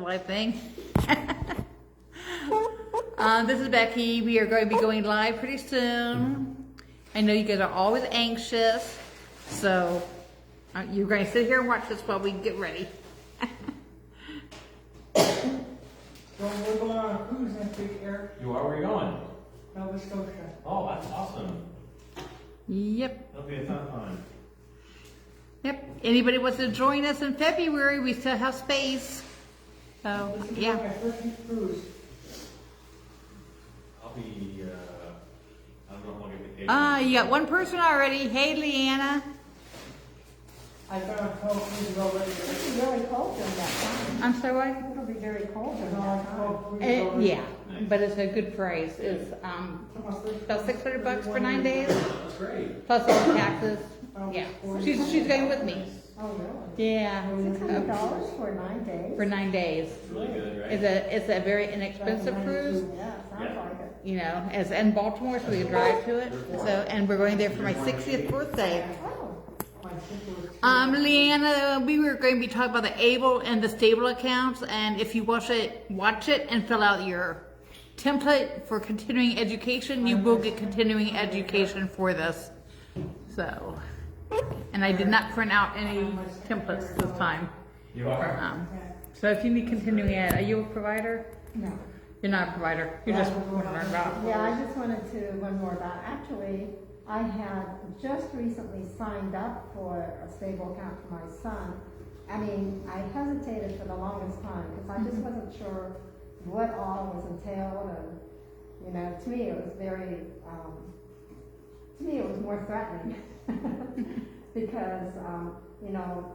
live thing. This is Becky. We are going to be going live pretty soon. I know you guys are always anxious, so you're going to sit here and watch this while we get ready. So we're going on a cruise next week, Eric. You are? Where are you going? Nova Scotia. Oh, that's awesome. Yep. That'll be a fun time. Yep. Anybody wants to join us in February, we still have space. So, This is yeah. my first cruise. I'll be, I don't know if I'll get vacation. You got one person already. Hey, Leanna. I've been on 12 cruises already. It'll be really cold during that time. I'm sorry, what? It'll be very cold during I've been on that time. 12 cruises already. Yeah, but it's a good price. It's about $600 for 9 days, That's great. plus all the taxes. Yeah, she's going with me. Oh, really? Yeah, $600 for 9 days? for 9 days. It's really good, right? It's a very inexpensive cruise, Yeah, sounds like it. you know. It's in Baltimore, so we can drive to it. So, and we're going there for my 60th birthday. Oh, My sister was Leanna, we were going to be talking about the able and the stable accounts, and if you watch it and fill out your template for continuing education, you will get continuing education for this. So, and I did not print out any templates this time. You are? So if you need continuing ed, are you a provider? no. You're not a provider. You're just learn about. Yeah, I just wanted to learn more about it. Actually, I had just recently signed up for a stable account for my son. I mean, I hesitated for the longest time because I just wasn't sure what all was entailed, and you know, to me it was very, to me it was more threatening because you know,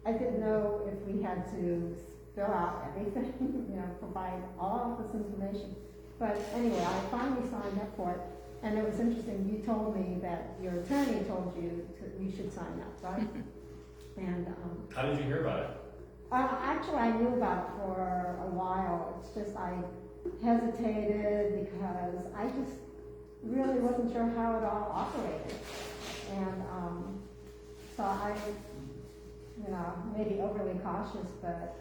I didn't know if we had to fill out everything, you know, provide all of this information. But anyway, I finally signed up for it, and it was interesting. You told me that your attorney told you you should sign up, right? And How did you hear about it? actually, I knew about it for a while. It's just I hesitated because I just really wasn't sure how it all operated, and so I, you know, maybe overly cautious, but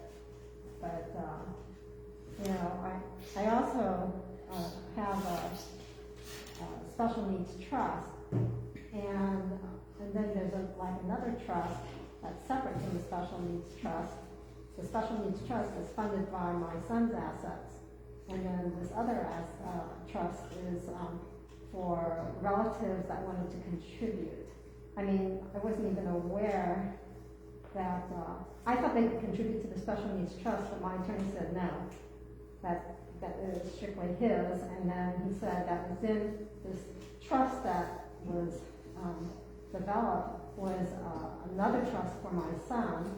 you know, I also have a special needs trust, and then there's like another trust that's separate from the special needs trust. The special needs trust is funded by my son's assets, and then this other trust is for relatives that wanted to contribute. I mean, I wasn't even aware that, I thought they could contribute to the special needs trust, but my attorney said no, that it was strictly his, and then he said that within this trust that was developed was another trust for my son,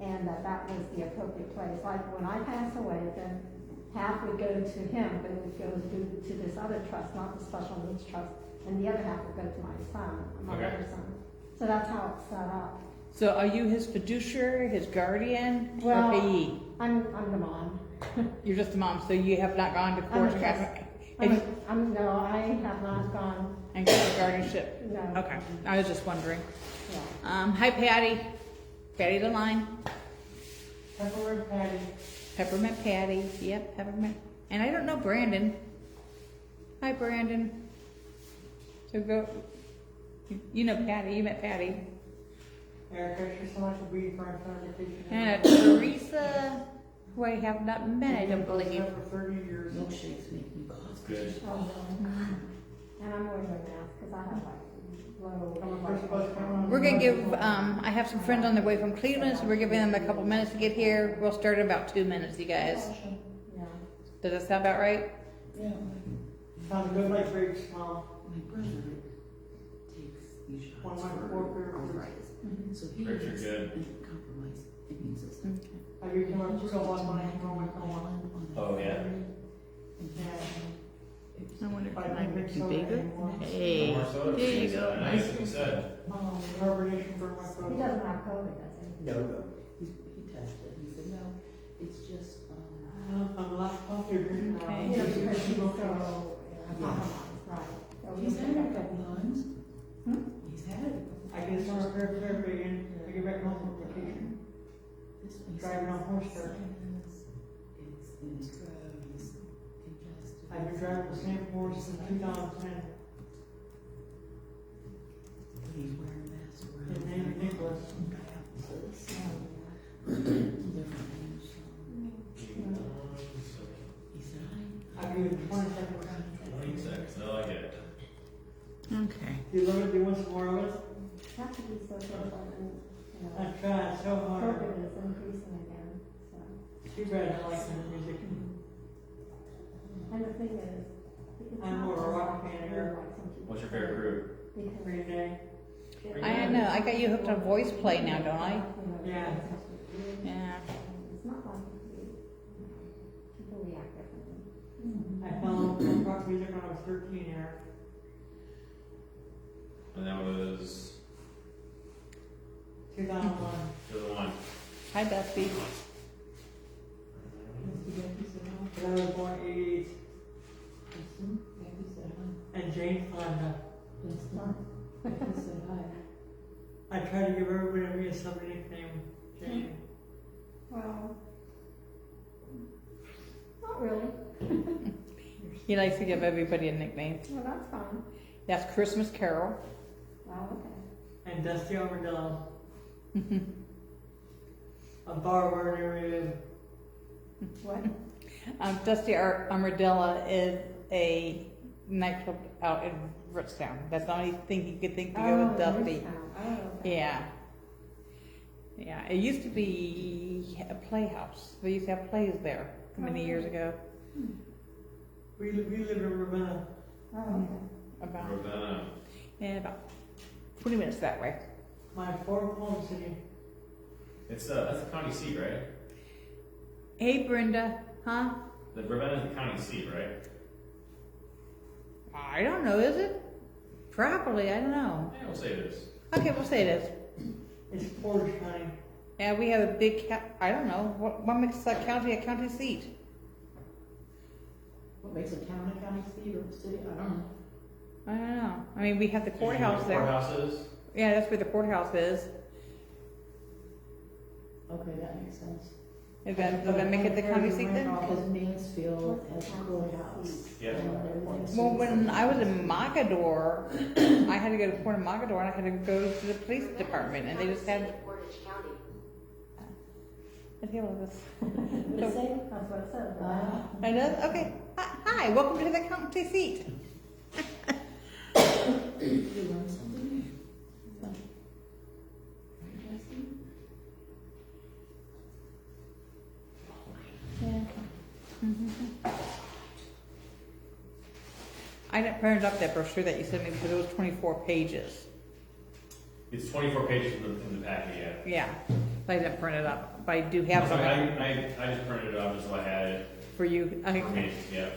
and that was the appropriate place. Like when I pass away, then half would go to him, but it would go to this other trust, not the special needs trust, and the other half would go to my son, my Okay. other son. So that's how it's set up. So are you his fiduciary, his guardian, Well, or payee? I'm the mom. You're just a mom, so you have not gone to court I'm no, I have not gone. and got the guardianship. No. Okay, I was just wondering. Yeah. Hi Patty. Patty the line. Peppermint Patty. Peppermint Patty. Yep, Peppermint. And I don't know Brandon. Hi Brandon. So go. You know Patty. You met Patty. Eric, thank you so much for being for our vacation. And Teresa, who I have not met, I don't believe. For 30 years. Milkshakes make me cough. That's good. Oh, really? And I'm wearing a mask because I have like low. We're gonna give. I have some friends on their way from Cleveland, so we're giving them a couple minutes to get here. We'll start in about 2 minutes, you guys. Yeah. Does that sound about right? Yeah, Sounds good, like very small. my brother takes these shots One of my for forebears. arthritis. So he Grapes are has good. a compromised immune system. I became a so on my On the Oh, yeah? I wonder if I I don't make think you so bigger. anymore. Hey, More soda, there you please. go. Nice, like you said. Carbonation for my He throat. doesn't have COVID, does he? He tested. He said, no, it's just, I'm the last coffee drinking now. Okay. You know, because he's so Yeah. compromised, right. So he's had it a got couple times. Hmm? He's had it. I get started very, very big, and I get back home from vacation. This one Driving on horse cart. It's in drugs, congested. I've been driving the same horse since 2010. He's wearing masks around. His name is Nicholas. So it's different names. He said, I'll give you 20 seconds. 20 seconds, I like it. Okay. Do you love it? Do you want some more of it? Have to be so careful and, I tried so hard. COVID is increasing again, so. Too bad I like the music. And the thing is, it's I'm not more of a just rock like fan weird here. like some people What's your say, favorite group? because Green Day. it- I know. I got you hooked on voice play now, don't I? Yeah. Yeah. It's not like people react differently. I found punk rock music when I was 13 here. And that was 2001. the other one. Hi, Dusty. Mr. Becky said, hi. But I was born 88. Winston, Becky said, hi. And Jane Fonda. Winston, Becky said, hi. I try to give everybody a somebody nickname. Jane. Well, not really. He likes to give everybody a nickname. Well, that's fine. That's Christmas Carol. Oh, okay. And Dusty Armadillo. A bar where they live. What? Dusty Armadillo is a nightclub out in Ritztown. That's the only thing you could think to go with Dusty. Yourstown. Oh, okay. Yeah. Yeah, it used to be a playhouse. They used to have plays there many years ago. We live in Ravenna. Oh, okay. About, Ravenna. yeah, about 20 minutes that way. My fourth home city. It's that's the county seat, right? Hey, Brenda. Huh? The Ravenna is the county seat, right? I don't know, is it? Probably, I don't know. Yeah, we'll say it is. Okay, we'll say it is. It's Portage County. Yeah, we have a big, I don't know, what makes a county seat? What makes a town a county seat or a city? I don't know. I don't know. I mean, we have the courthouse The there. courthouse is. Yeah, that's where the courthouse is. Okay, that makes sense. Does that make it the county seat then? Because Mansfield has a courthouse. Yeah. And everything's- Well, when I was in Mogador, I had to go to Port of Mogador and I had to go to the police department and they just had. Let's hear all this. What it say? That's what it says. I know? Okay. Hi, welcome to the county seat. You learn something new. Interesting. Yeah. I didn't print up that brochure that you sent me because it was 24 pages. It's 24 pages in the packet, yeah. Yeah, but I didn't print it up. But I do have So it I just printed it out just so I had it for you. for me. Yeah.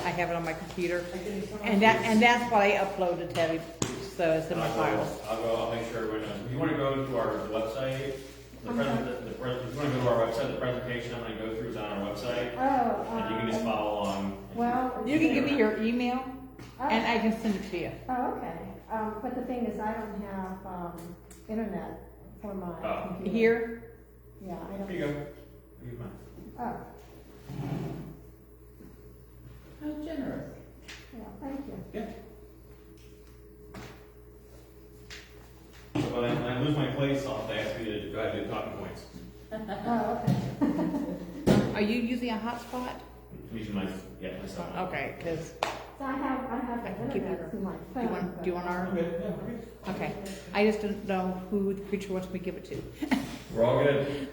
I have it on my computer, I can and that's what I uploaded to every, so it's in my files. I'll make sure everyone knows. If you want to go to our website, if you want to go to our website, the presentation I'm going to go through is on our website, Oh, and you can just follow along. well. You can give me your email, Oh. and I can send it to you. Oh, okay. But the thing is, I don't have, internet for my Oh. computer. Here, Yeah, I don't. Here you go. Here's mine. Oh, How generous. yeah, thank you. So when I lose my place, I'll have to ask you to go ahead and do talking points. Oh, okay. are you using a hotspot? I'm using my cell phone. Okay, because, So I have I can the keep internet your- through my do phone. you want our, Okay, yeah, we're good. okay. I just don't know who the preacher wants me to give it to. We're all good.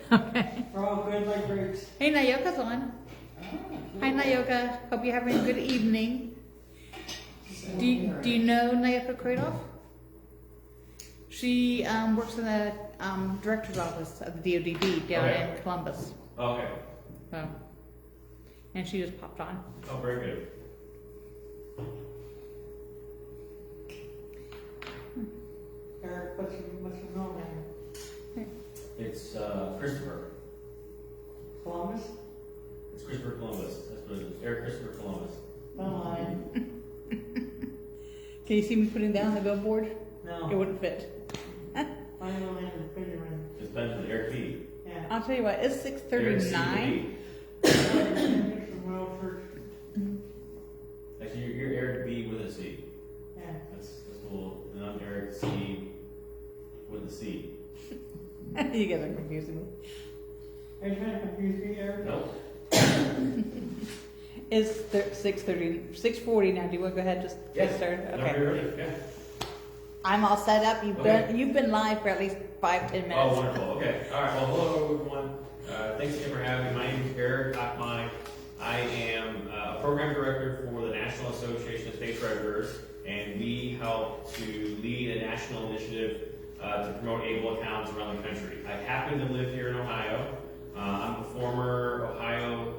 We're all good like grapes. Hey, Nayoka's on. Hi, Nayoka. Hope you're having a good evening. Do you know Nayoka Kradoff? She works in the director's office of the DODB down Okay. in Columbus. Okay. So, and she just popped on. Oh, very good. Eric, what's your middle name? It's Christopher. Columbus? It's Christopher Columbus. That's what it is. Eric Christopher Columbus. Fine. Can you see me putting down the billboard? It No. wouldn't fit. My middle name is Benjamin. It's Benjamin Eric B. Yeah. I'll tell you what, it's 6:39. Actually, you're Eric B with a C. Yeah. That's a little, and I'm Eric C with a C. You guys are confusing me. Are you trying to confuse me, Eric? Nope. It's 6:40 now. Do you want to go ahead and just get started? Whenever Okay. you're ready. Yeah. I'm all set up. Okay. You've been live for at least 5-10 minutes. Oh, wonderful. Okay. All right. Well, hello, everyone. Thanks again for having me. My name is Eric Akmai. I am a program director for the National Association of State Treasurers, and we help to lead a national initiative to promote able accounts around the country. I happen to live here in Ohio. I'm a former Ohio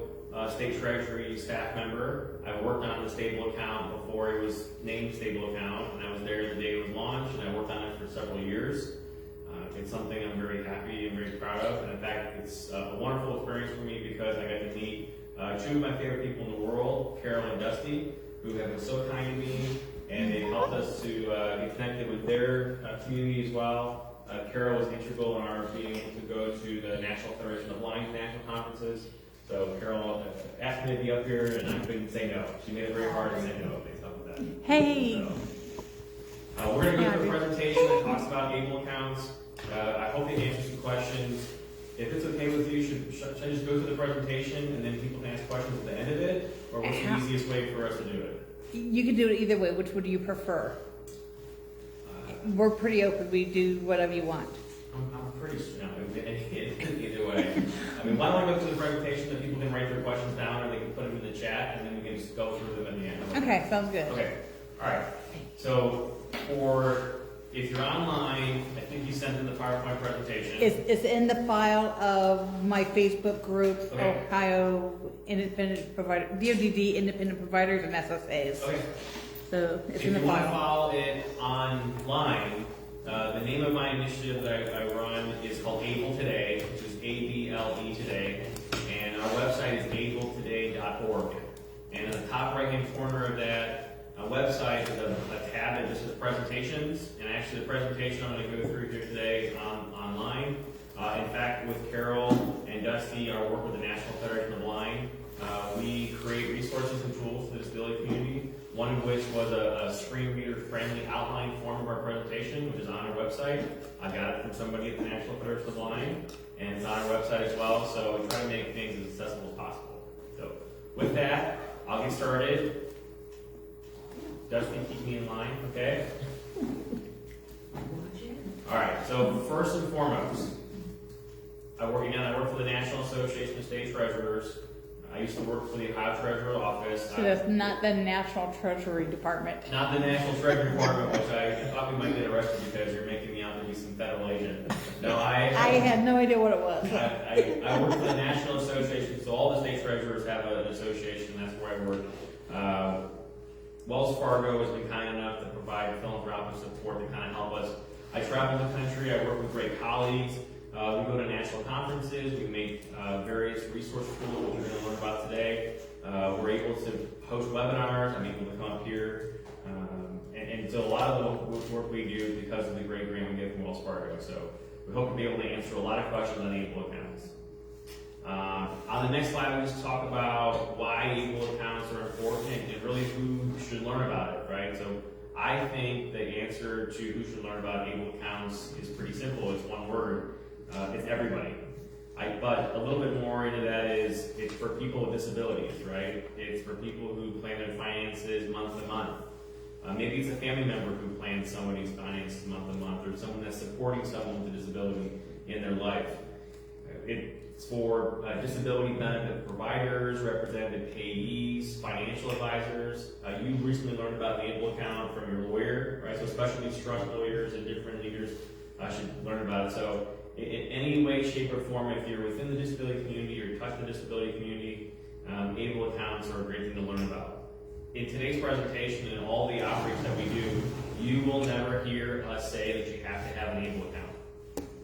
State Treasury staff member. I worked on the stable account before it was named stable account, and I was there the day it was launched, and I worked on it for several years. It's something I'm very happy and very proud of, and in fact, it's a wonderful experience for me because I got to meet two of my favorite people in the world, Carol and Dusty, who have been so kind to me, and they helped us to get connected with their community as well. Carol was integral in our being able to go to the National Federation of Blind national conferences. So Carol asked me to be up here, and I couldn't say no. She made it very hard to say no based off of that. Hey. So, we're going to go through a presentation that talks about able accounts. I hope it answers some questions. If it's okay with you, should I just go through the presentation and then people can ask questions at the end of it? Or what's the easiest way for us to do it? You can do it either way. Which would you prefer? We're pretty open. We do whatever you want. I'm pretty sure. Either way. I mean, why don't I go through the presentation so people can write their questions down or they can put them in the chat and then we can just go through them in the end. Okay, sounds good. Okay. All right. So if you're online, I think you sent in the PowerPoint presentation. It's in the file of my Facebook group, Okay. Ohio Independent Provider, DODD Independent Providers and SSAs. Okay. So it's If in the you want to file. follow it online, the name of my initiative that I run is called Able Today, which is ABLE Today, and our website is abletoday.org. And in the top right-hand corner of that website is a tab that just says presentations, and actually the presentation I'm going to go through here today online. In fact, with Carol and Dusty, our work with the National Federation of the Blind, we create resources and tools for the disability community, one of which was a screen reader friendly outline form of our presentation, which is on our website. I got it from somebody at the National Federation of the Blind, and it's on our website as well, so we try to make things as accessible as possible. So with that, I'll get started. Dusty, keep me in line, okay? All right, so first and foremost, I work for the National Association of State Treasurers. I used to work for the Ohio Treasurer Office. So that's not the National Treasury Department. Not the National Treasury Department, which I thought we might get arrested because you're making me out to be some federal agent. No, I had no idea what it was. I work for the National Association, so all the state treasurers have an association. That's where I work. Wells Fargo has been kind enough to provide philanthropic support to kind of help us. I travel the country. I work with great colleagues. We go to national conferences. We make various resource tools, which we're going to learn about today. We're able to host webinars. I mean, people to come up here. And so a lot of the work we do is because of the great grant we get from Wells Fargo. So we hope to be able to answer a lot of questions on able accounts. On the next slide, we just talk about why able accounts are important and really who should learn about it, right? So I think the answer to who should learn about able accounts is pretty simple. It's one word. It's everybody. But a little bit more into that is it's for people with disabilities, right? It's for people who plan their finances month to month. Maybe it's a family member who plans somebody's finances month to month, or someone that's supporting someone with a disability in their life. It's for disability benefit providers, representative payees, financial advisors. You recently learned about the ABLE account from your lawyer, right? So special needs trust lawyers and different leaders should learn about it. So in any way, shape, or form, if you're within the disability community or touch the disability community, ABLE accounts are a great thing to learn about. In today's presentation and all the outreach that we do, you will never hear us say that you have to have an ABLE account.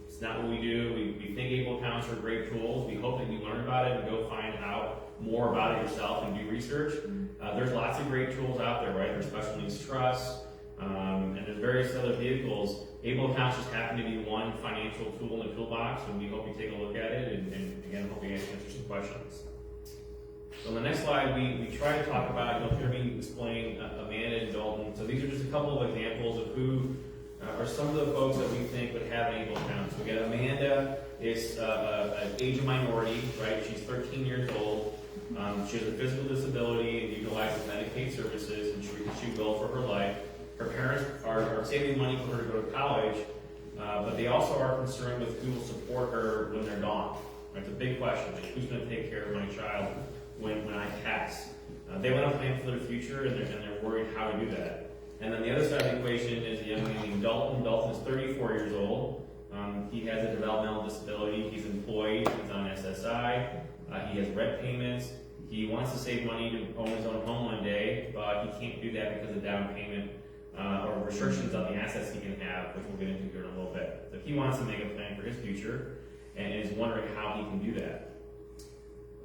It's not what we do. We think ABLE accounts are great tools. We hope that you learn about it and go find out more about it yourself and do research. There's lots of great tools out there, right? There's special needs trusts. And there's various other vehicles. Able accounts just happen to be one financial tool in the toolbox, and we hope you take a look at it, and again, hope you answer some questions. So on the next slide, we try to talk about, you'll hear me explain Amanda and Dalton. So these are just a couple of examples of who are some of the folks that we think would have an able account. So we got Amanda, is an age of minority, right? She's 13 years old. She has a physical disability and utilizes Medicaid services, and she will for her life. Her parents are saving money for her to go to college, but they also are concerned with who will support her when they're gone. Right? It's a big question, like who's going to take care of my child when I pass? They want to plan for their future, and they're worried how to do that. And then the other side of the equation is a young man named Dalton. Dalton is 34 years old. He has a developmental disability. He's employed. He's on SSI. He has rent payments. He wants to save money to own his own home one day, but he can't do that because of down payment or restrictions on the assets he can have, which we'll get into here in a little bit. So he wants to make a plan for his future and is wondering how he can do that.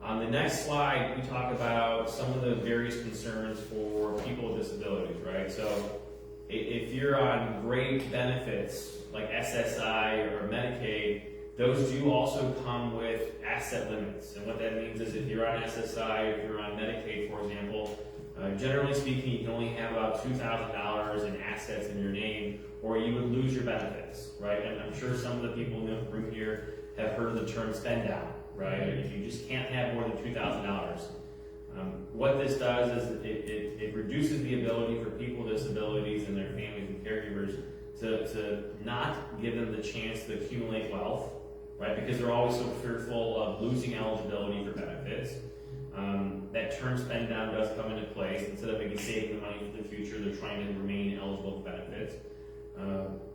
On the next slide, we talk about some of the various concerns for people with disabilities, right? So if you're on great benefits like SSI or Medicaid, those do also come with asset limits. And what that means is if you're on SSI, if you're on Medicaid, for example, generally speaking, you can only have about $2,000 in assets in your name, or you would lose your benefits, right? And I'm sure some of the people in the room here have heard of the term spend down, right? If you just can't have more than $2,000. What this does is it reduces the ability for people with disabilities and their families and caregivers to not give them the chance to accumulate wealth, right? Because they're always so fearful of losing eligibility for benefits. That term spend down does come into place. Instead of maybe saving the money for the future, they're trying to remain eligible for benefits.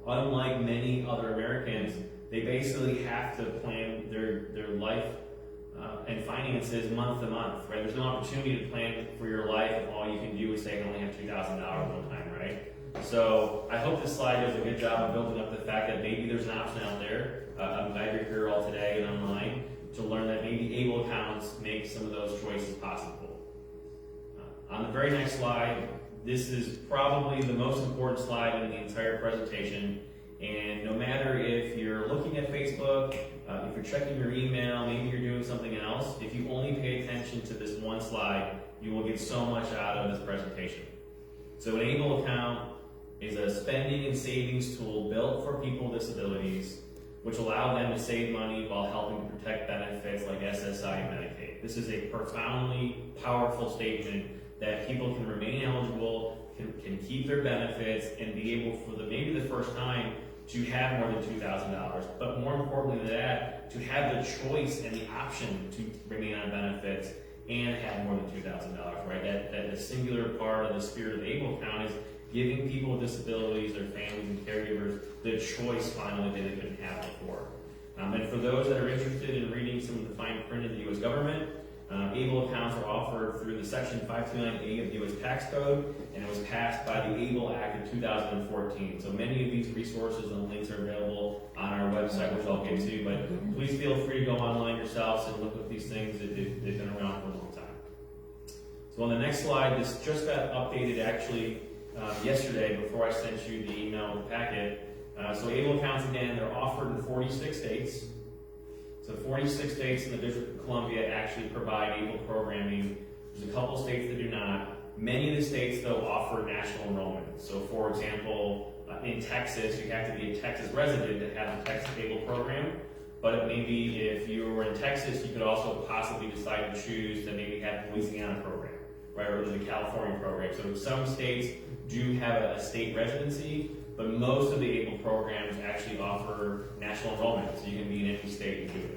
Unlike many other Americans, they basically have to plan their life and finances month to month, right? There's no opportunity to plan for your life if all you can do is say I only have $2,000 one time, right? So I hope this slide does a good job of building up the fact that maybe there's an option out there. I'm glad you're here all today and online to learn that maybe able accounts make some of those choices possible. On the very next slide, this is probably the most important slide in the entire presentation. And no matter if you're looking at Facebook, if you're checking your email, maybe you're doing something else, if you only pay attention to this one slide, you will get so much out of this presentation. So an able account is a spending and savings tool built for people with disabilities, which allow them to save money while helping to protect benefits like SSI and Medicaid. This is a profoundly powerful statement that people can remain eligible, can keep their benefits, and be able for maybe the first time to have more than $2,000. But more importantly than that, to have the choice and the option to remain on benefits and have more than $2,000, right? That the singular part of the spirit of the able account is giving people with disabilities, their families and caregivers, the choice finally that they couldn't have before. And for those that are interested in reading some of the fine print of the U.S. government, able accounts are offered through the Section 529A of the U.S. Tax Code, and it was passed by the ABLE Act of 2014. So many of these resources and links are available on our website, which I'll get to, but please feel free to go online yourselves and look at these things. They've been around for a long time. So on the next slide, this just got updated actually yesterday before I sent you the email packet. So able accounts, again, they're offered in 46 states. So 46 states in the District of Columbia actually provide able programming. There's a couple states that do not. Many of the states, though, offer national enrollment. So for example, in Texas, you have to be a Texas resident to have the Texas able program. But maybe if you were in Texas, you could also possibly decide to choose to maybe have the Louisiana program, right, or the California program. So some states do have a state residency, but most of the able programs actually offer national enrollment, so you can be in any state and do it.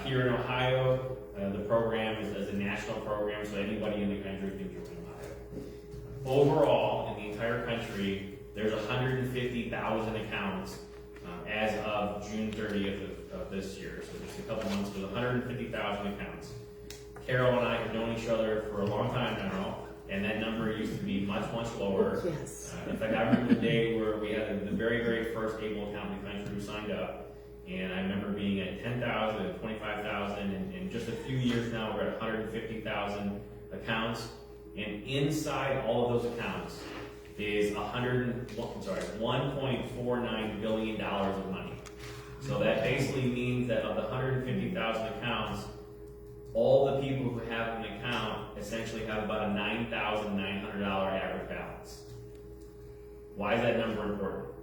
Here in Ohio, the program is a national program, so anybody in the country can join Ohio. Overall, in the entire country, there's 150,000 accounts as of June 30th of this year. So just a couple months, there's 150,000 accounts. Carol and I have known each other for a long time now, and that number used to be much, much lower. Yes. In fact, I remember the day where we had the very, very first able account in the country who signed up. And I remember being at 10,000 and 25,000, and in just a few years now, we're at 150,000 accounts. And inside all of those accounts, is $1.49 billion of money. So that basically means that of the 150,000 accounts, all the people who have an account essentially have about a $9,900 average balance. Why is that number important?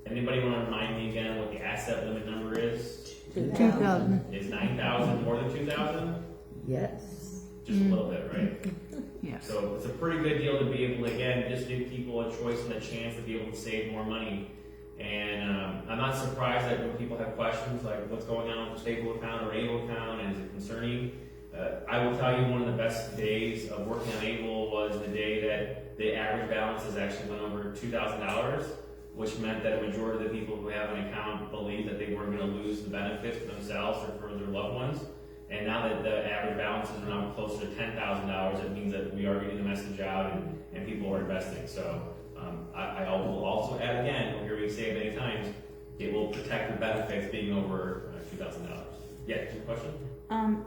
Anybody want to remind me again what the asset limit number is? 2,000. Is 9,000 more than 2,000? Yes. Just a little bit, right? Yes. So it's a pretty good deal to be able to, again, just give people a choice and a chance to be able to save more money. And I'm not surprised that when people have questions like what's going on with the stable account or ABLE account and is it concerning, I will tell you one of the best days of working on ABLE was the day that the average balances actually went over $2,000, which meant that a majority of the people who have an account believed that they weren't going to lose the benefits for themselves or for their loved ones. And now that the average balances are now closer to $10,000, it means that we are getting the message out and people are investing. So I will also add again, you'll hear me say it many times, it will protect the benefits being over $2,000. Yeah, your question? I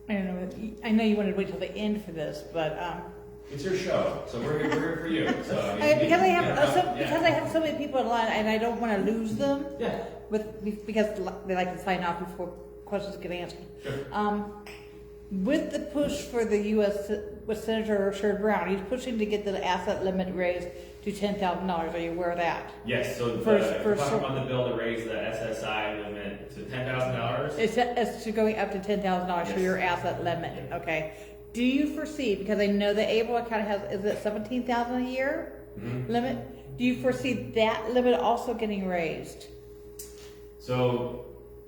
don't know. I know you wanted to wait till the end for this, but It's your show, so we're here for you. So because I have so many people in line, and I don't want to lose them. Yeah. Because they like to sign off before questions get answered. Sure. With the push for the U.S. with Senator Sherrod Brown, he's pushing to get the asset limit raised to $10,000. Are you aware of that? Yes. So First, talking about the bill to raise the SSI limit to $10,000. It's to going up to $10,000 for your asset limit. Okay. Do you foresee, because I know the ABLE account has, is it $17,000 a year limit? Do you foresee that limit also getting raised? So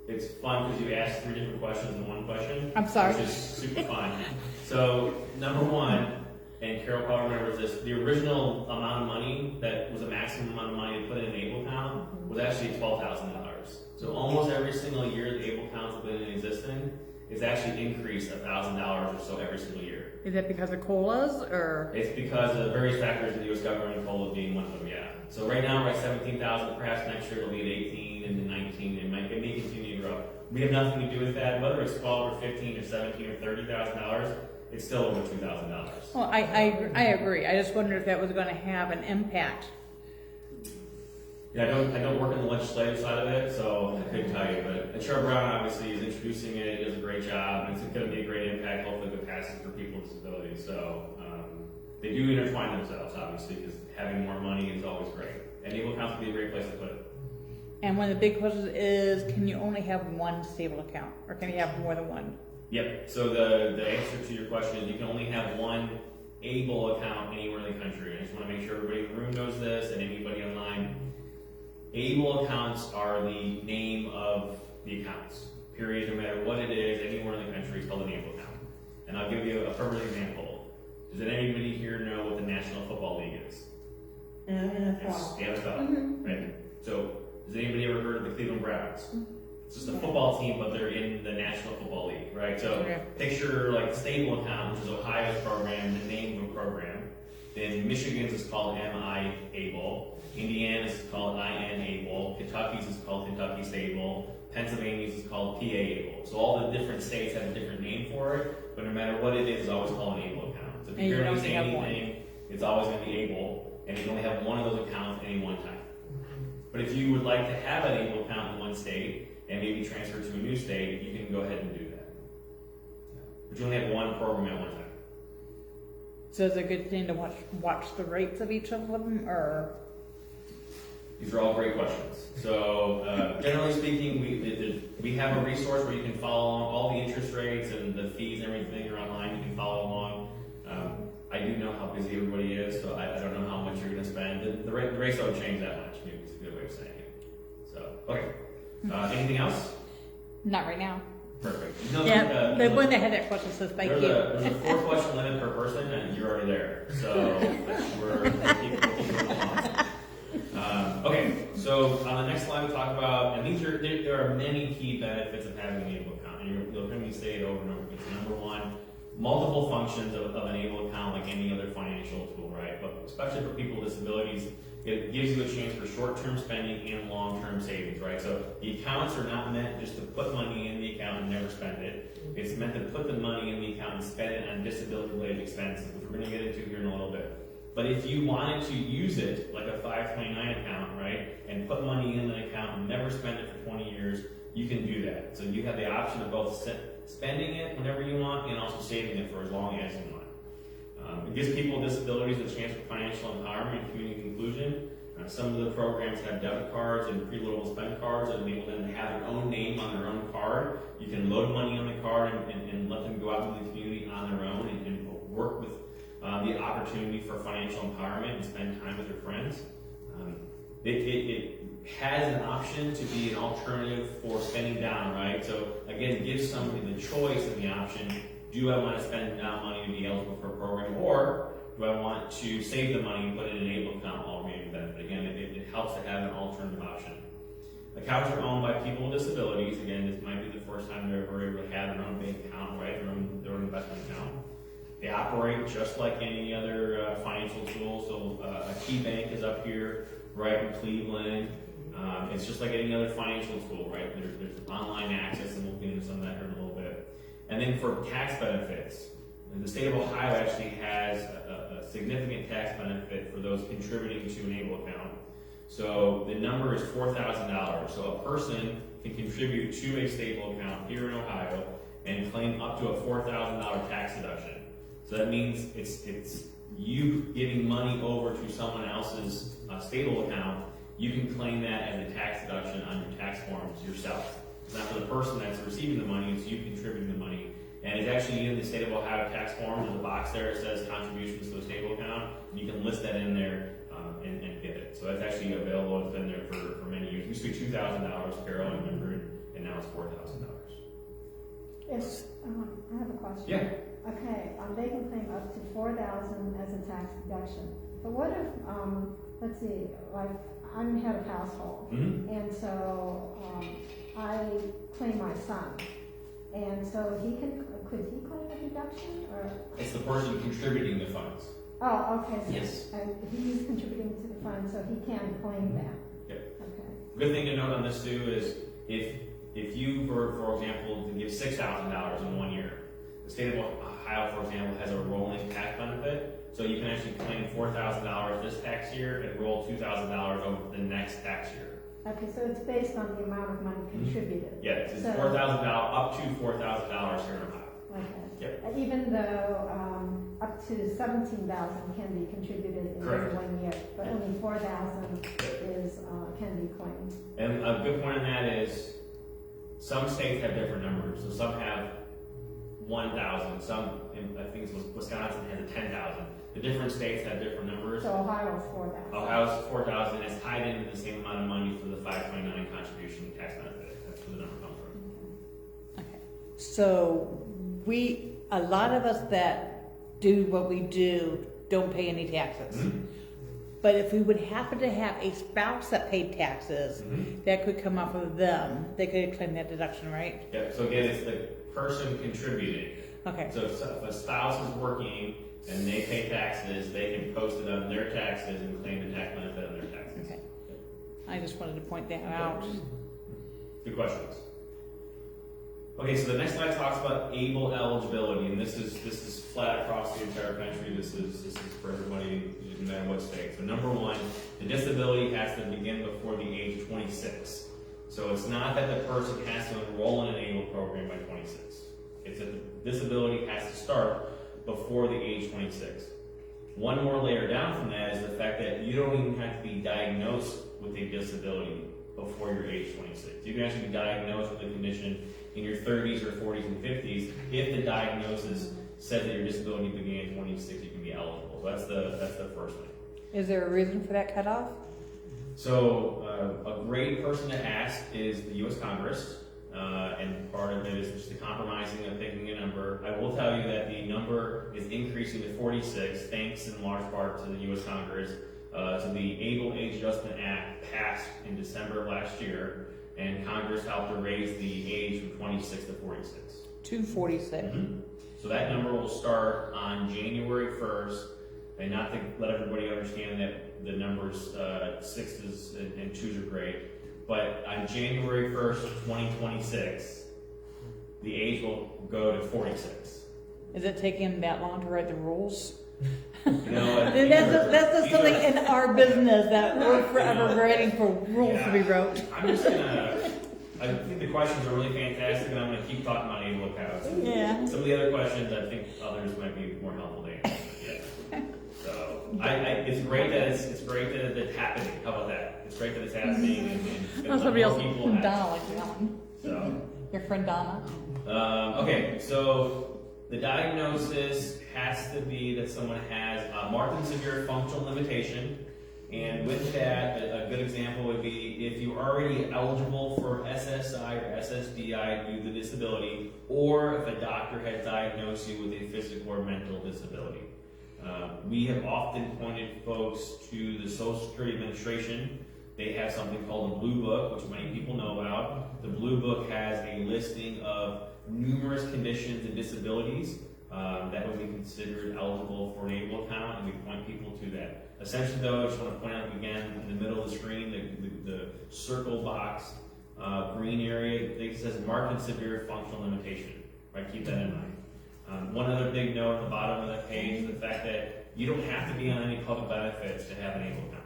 it's fun because you asked 3 different questions in one question. I'm sorry. Which is super fun. So number one, and Carol probably remembers this, the original amount of money that was the maximum amount of money to put in an ABLE account was actually $12,000. So almost every single year the ABLE accounts have been in existence. It's actually increased $1,000 or so every single year. Is that because of COLAs or? It's because of various factors of the U.S. government, COLA being one of them, yeah. So right now we're at 17,000, perhaps next year it'll be at 18 and then 19, it may continue to grow. We have nothing to do with that, whether it's 12 or 15 or 17 or $30,000, it's still over $2,000. Well, I agree. I just wondered if that was going to have an impact. Yeah, I don't work on the legislative side of it, so I couldn't tell you. But Sherrod Brown obviously is introducing it. He does a great job, and it's going to be a great impact. Hopefully, if it passes for people with disabilities. So they do intertwine themselves, obviously, because having more money is always great. And ABLE accounts would be a great place to put it. And one of the big questions is, can you only have one stable account, or can you have more than one? Yep. So the answer to your question is you can only have one ABLE account anywhere in the country. I just want to make sure everybody in the room knows this, and anybody online. ABLE accounts are the name of the accounts, period, no matter what it is, anywhere in the country, it's called an ABLE account. And I'll give you a perfect example. Does anybody here know what the National Football League is? It's the NFL, right? So, has anybody ever heard of the Cleveland Browns? It's just a football team, but they're in the National Football League, right? So, picture like the stable account, which is Ohio's program, the name of a program. Then Michigan's is called MI ABLE. Indiana's is called IN ABLE. Kentucky's is called Kentucky Stable. Pennsylvania's is called PA ABLE. So all the different states have a different name for it, but no matter what it is, it's always called an ABLE account. So if you hear me say anything, it's always going to be ABLE, and you can only have one of those accounts at any one time. But if you would like to have an ABLE account in one state and maybe transfer to a new state, you can go ahead and do that. But you only have one program at one time. So is it a good thing to watch the rates of each of them, or? These are all great questions. So generally speaking, we have a resource where you can follow along all the interest rates and the fees and everything are online. You can follow along. I do know how busy everybody is, so I don't know how much you're going to spend. The rates don't change that much. Maybe it's a good way of saying it. So okay. Anything else? Not right now. Perfect. Yeah, the one that had that question says thank you. There's a 4-question limit per person, and you're already there. So we'll keep going along. Okay, so on the next slide we talk about, and there are many key benefits of having an ABLE account, and you'll hear me say it over and over again. So number one, multiple functions of an ABLE account like any other financial tool, right? But especially for people with disabilities, it gives you a chance for short-term spending and long-term savings, right? So the accounts are not meant just to put money in the account and never spend it. It's meant to put the money in the account and spend it on disability-related expenses, which we're going to get into here in a little bit. But if you wanted to use it like a 529 account, right, and put money in an account and never spend it for 20 years, you can do that. So you have the option of both spending it whenever you want and also saving it for as long as you want. It gives people with disabilities a chance for financial empowerment and community inclusion. Some of the programs have debit cards and pre-loadable spend cards that enable them to have their own name on their own card. You can load money on the card and let them go out into the community on their own and work with the opportunity for financial empowerment and spend time with their friends. It has an option to be an alternative for spending down, right? So again, it gives somebody the choice and the option. Do I want to spend down money to be eligible for a program, or do I want to save the money and put it in an able account while remaining benefit? Again, it helps to have an alternative option. Accounts are owned by people with disabilities. Again, this might be the first time they're ever able to have their own bank account, right? Their own investment account. They operate just like any other financial tool. So a key bank is up here, right in Cleveland. It's just like any other financial tool, right? There's online access, and we'll get into some of that here in a little bit. And then for tax benefits, and the state of Ohio actually has a significant tax benefit for those contributing to an ABLE account. So the number is $4,000. So a person can contribute to a stable account here in Ohio and claim up to a $4,000 tax deduction. So that means it's you giving money over to someone else's stable account. You can claim that as a tax deduction on your tax forms yourself. It's not for the person that's receiving the money, it's you contributing the money. And it's actually in the state of Ohio tax form, there's a box there that says contributions to a stable account, and you can list that in there and get it. So that's actually available, it's been there for many years. It used to be $2,000, Carol, I remember, and now it's $4,000. If, I have a question. Yeah. Okay, they can claim up to $4,000 as a tax deduction. But what if, let's see, like I'm head of household, Mm-hmm. and so I claim my son, and so could he claim a deduction, or? It's the person contributing the funds. Oh, okay. So Yes. He's contributing to the fund, so he can claim that. Yep. Okay. Good thing to note on this too is if you were, for example, to give $6,000 in 1 year, the state of Ohio, for example, has a rolling tax benefit. So you can actually claim $4,000 this tax year and roll $2,000 over the next tax year. Okay, so it's based on the amount of money contributed. Yeah, it's So- $4,000 up to $4,000 here in Ohio. Okay. Yep. Even though up to 17,000 can be contributed in Correct. 1 year, but only 4,000 is can be claimed. And a good point on that is some states have different numbers. So some have 1,000. Some, I think it's Wisconsin has a 10,000. The different states have different numbers. So Ohio is 4,000. Ohio's 4,000. It's tied into the same amount of money for the 529 contribution tax benefit. That's where the number comes from. Okay. So a lot of us that do what we do don't pay any taxes. Mm-hmm. But if we would happen to have a spouse that paid taxes, Mm-hmm. that could come off of them. They could claim that deduction, right? Yep. So again, it's the person contributing. Okay. So if a spouse is working and they pay taxes, they can post it on their taxes and claim the tax benefit on their taxes. Okay. I just wanted to point that out. Good questions. Okay, so the next slide talks about ABLE eligibility, and this is flat across the entire country. This is for everybody, no matter what state. So number one, the disability has to begin before the age of 26. So it's not that the person has to enroll in an ABLE program by 26. It's that the disability has to start before the age 26. One more layer down from that is the fact that you don't even have to be diagnosed with a disability before your age 26. You can actually be diagnosed with a condition in your 30s or 40s and 50s. If the diagnosis said that your disability began at 26, you can be eligible. So that's the first thing. Is there a reason for that cutoff? So a great person to ask is the U.S. Congress, and part of it is just the compromising of picking a number. I will tell you that the number is increasing to 46, thanks in large part to the U.S. Congress, to the ABLE Age Adjustment Act passed in December of last year, and Congress helped to raise the age from 26 to 46. 246. Mm-hmm. So that number will start on January 1st, and not to let everybody understand that the numbers 6s and 2s are great, but on January 1st, 2026, the age will go to 46. Is it taking that long to write the rules? You know, And that's just something in our business that we're forever waiting for rules to be wrote. I'm just gonna, I think the questions are really fantastic, and I'm gonna keep talking about able accounts. Yeah. Some of the other questions, I think others might be more helpful to answer. Yeah. So, it's great that it's great that it's happening. How about that? It's great that it's happening, and Oh, somebody else, people Donna, have. like that one. So, Your friend Donna. okay, so the diagnosis has to be that someone has a marked and severe functional limitation. And with that, a good example would be if you're already eligible for SSI or SSDI due to disability, or if a doctor has diagnosed you with a physical or mental disability. We have often pointed folks to the Social Security Administration. They have something called the Blue Book, which many people know about. The Blue Book has a listing of numerous conditions and disabilities that would be considered eligible for an ABLE account, and we point people to that. Essentially, though, I just want to point out again in the middle of the screen, the circle box green area, it says marked and severe functional limitation. Right, keep that in mind. One other big note at the bottom of that page is the fact that you don't have to be on any public benefits to have an ABLE account.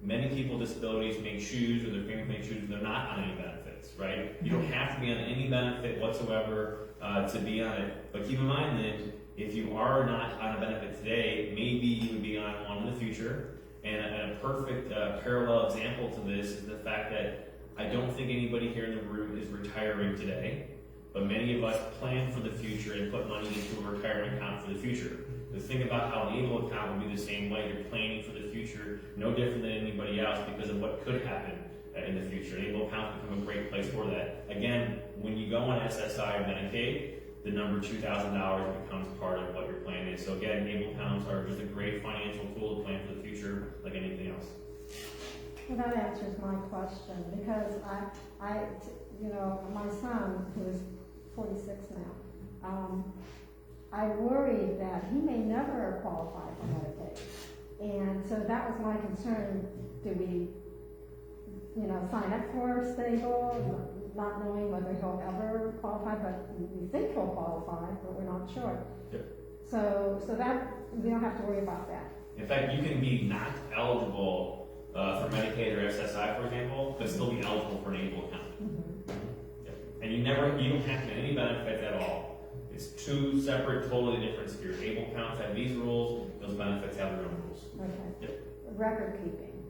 Many people with disabilities make shoes, or their parents make shoes, and they're not on any benefits, right? You don't have to be on any benefit whatsoever to be on it. But keep in mind that if you are not on a benefit today, maybe you would be on one in the future. And a perfect parallel example to this is the fact that I don't think anybody here in the room is retiring today, but many of us plan for the future and put money into a retirement account for the future. The thing about how an ABLE account would be the same way. You're planning for the future, no different than anybody else because of what could happen in the future. An ABLE account become a great place for that. Again, when you go on SSI or Medicaid, the number $2,000 becomes part of what your plan is. So again, ABLE accounts are just a great financial tool to plan for the future, like anything else. Well, that answers my question, because you know, my son, who is 46 now, I worried that he may never qualify for Medicaid. And so that was my concern. Do we, you know, sign up for stable, not knowing whether he'll ever qualify, but we think he'll qualify, but we're not sure. Yep. So that, we don't have to worry about that. In fact, you can be not eligible for Medicaid or SSI, for example, but still be eligible for an ABLE account. Yep. And you don't have to have any benefits at all. It's two separate, totally different spheres. ABLE accounts have these rules, those benefits have their own rules. Okay. Yep. Record keeping.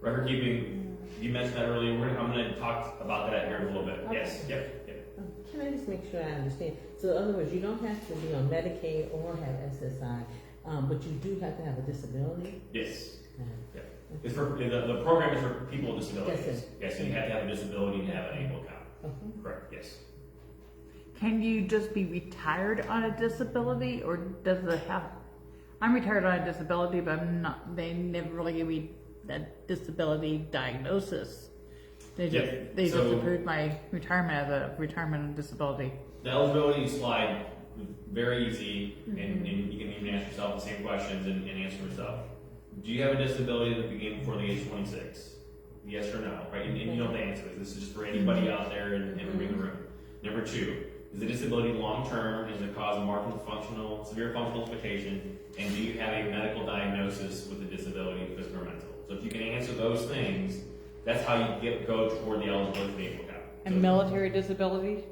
Record keeping, you mentioned that earlier. I'm going to talk about that here in a little bit. Okay. Yes, yep. Can I just make sure I understand? So in other words, you don't have to be on Medicaid or have SSI, but you do have to have a disability? Yes. Okay. Yep. It's for, the program is for people with disabilities. Yes, sir. Yes, so you have to have a disability to have an ABLE account. Okay. Correct, yes. Can you just be retired on a disability, or does it have? I'm retired on a disability, but I'm not. They never really gave me that disability diagnosis. They just approved my retirement as a retirement on disability. The eligibility slide very easy, and you can even ask yourself the same questions and answer yourself. Do you have a disability that began before the age of 26? Yes or no, right? And you know the answer. This is just for anybody out there in the room. Number two, is the disability long-term? Does it cause a severe functional limitation? And do you have a medical diagnosis with the disability, physical or mental? So if you can answer those things, that's how you go toward the eligibility for the ABLE account. And military disability?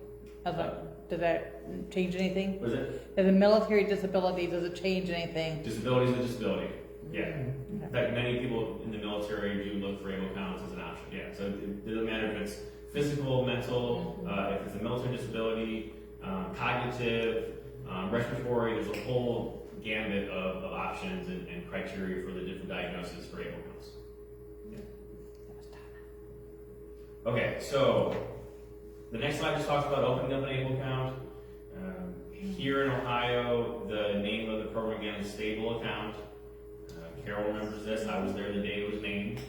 Does that change anything? What is it? As a military disability, does it change anything? Disability is a disability. Yeah. In fact, many people in the military do look for ABLE accounts as an option. Yeah. So it doesn't matter if it's physical, mental, if it's a military disability, cognitive, respiratory. There's a whole gambit of options and criteria for the different diagnoses for ABLE accounts. Yeah. Okay, so the next slide just talks about opening up an ABLE account. Here in Ohio, the name of the program again is Stable Account. Carol remembers this. I was there the day it was named.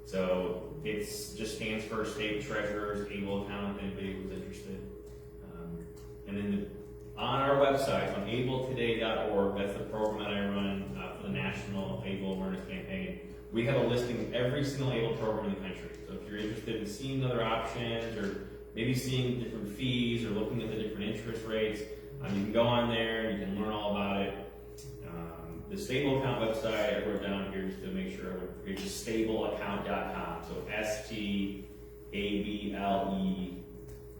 So it just stands for State Treasurer's ABLE Account, if anybody was interested. And then on our website, on abletoday.org, that's the program that I run for the National ABLE Awareness Campaign. We have a listing of every single ABLE program in the country. So if you're interested in seeing other options, or maybe seeing different fees, or looking at the different interest rates, you can go on there and you can learn all about it. The stable account website I wrote down here just to make sure I would forget, just stableaccount.com. So STABLE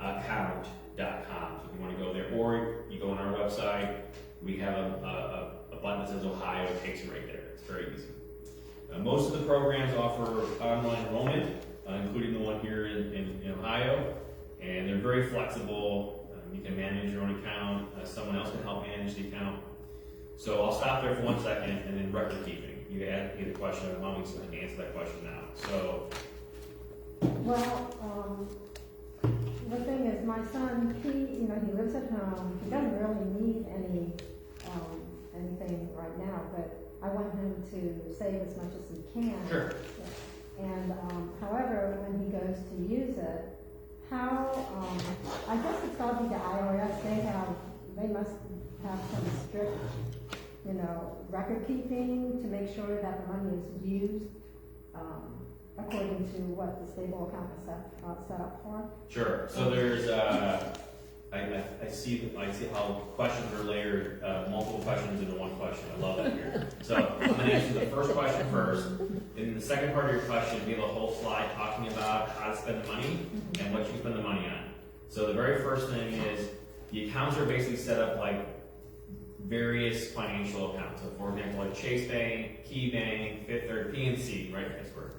account.com. So if you want to go there, or you go on our website, we have a button that says Ohio, it takes you right there. It's very easy. Most of the programs offer online enrollment, including the one here in Ohio, and they're very flexible. You can manage your own account. Someone else can help manage the account. So I'll stop there for 1 second, and then record keeping. You get a question, and I'll answer that question now. So, Well, the thing is, my son, he lives at home. He doesn't really need anything right now, but I want him to save as much as he can. sure. And, however, when he goes to use it, how, I guess it's got to be the IRS, they must have some strict, record keeping to make sure that the money is used, according to what the stable account is set up for. Sure. So there's, I see how questions are layered, multiple questions into one question. I love that here. So I'm going to answer the first question first. In the second part of your question, we have a whole slide talking about how to spend the money and what you spend the money on. So the very first thing is the accounts are basically set up like various financial accounts. So for example, like Chase Bank, Key Bank, Fifth Third, PNC, right? Pittsburgh.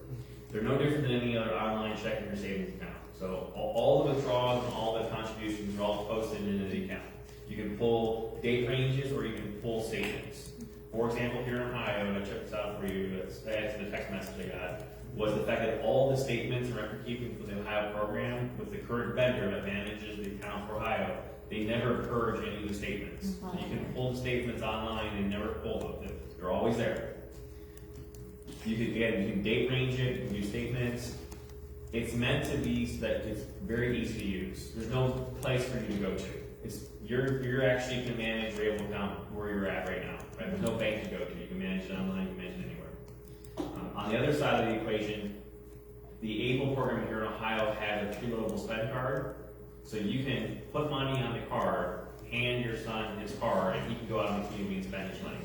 They're no different than any other online checking or savings account. So all the withdrawals and all the contributions are all posted into the account. You can pull date ranges or you can pull statements. For example, here in Ohio, and I checked this out for you, that's the text message I got, was the fact that all the statements and record keeping for the Ohio program with the current vendor that manages the account for Ohio, they never purge any of the statements. So you can pull the statements online and never pull them. They're always there. You can date range it, you can do statements. It's meant to be so that it's very easy to use. There's no place for you to go to. You're actually can manage your able account where you're at right now. Right? There's no bank to go to. You can manage it online, you can manage it anywhere. On the other side of the equation, the ABLE program here in Ohio has a pre-loadable spend card. So you can put money on the card, hand your son his card, and he can go out in the community and spend his money.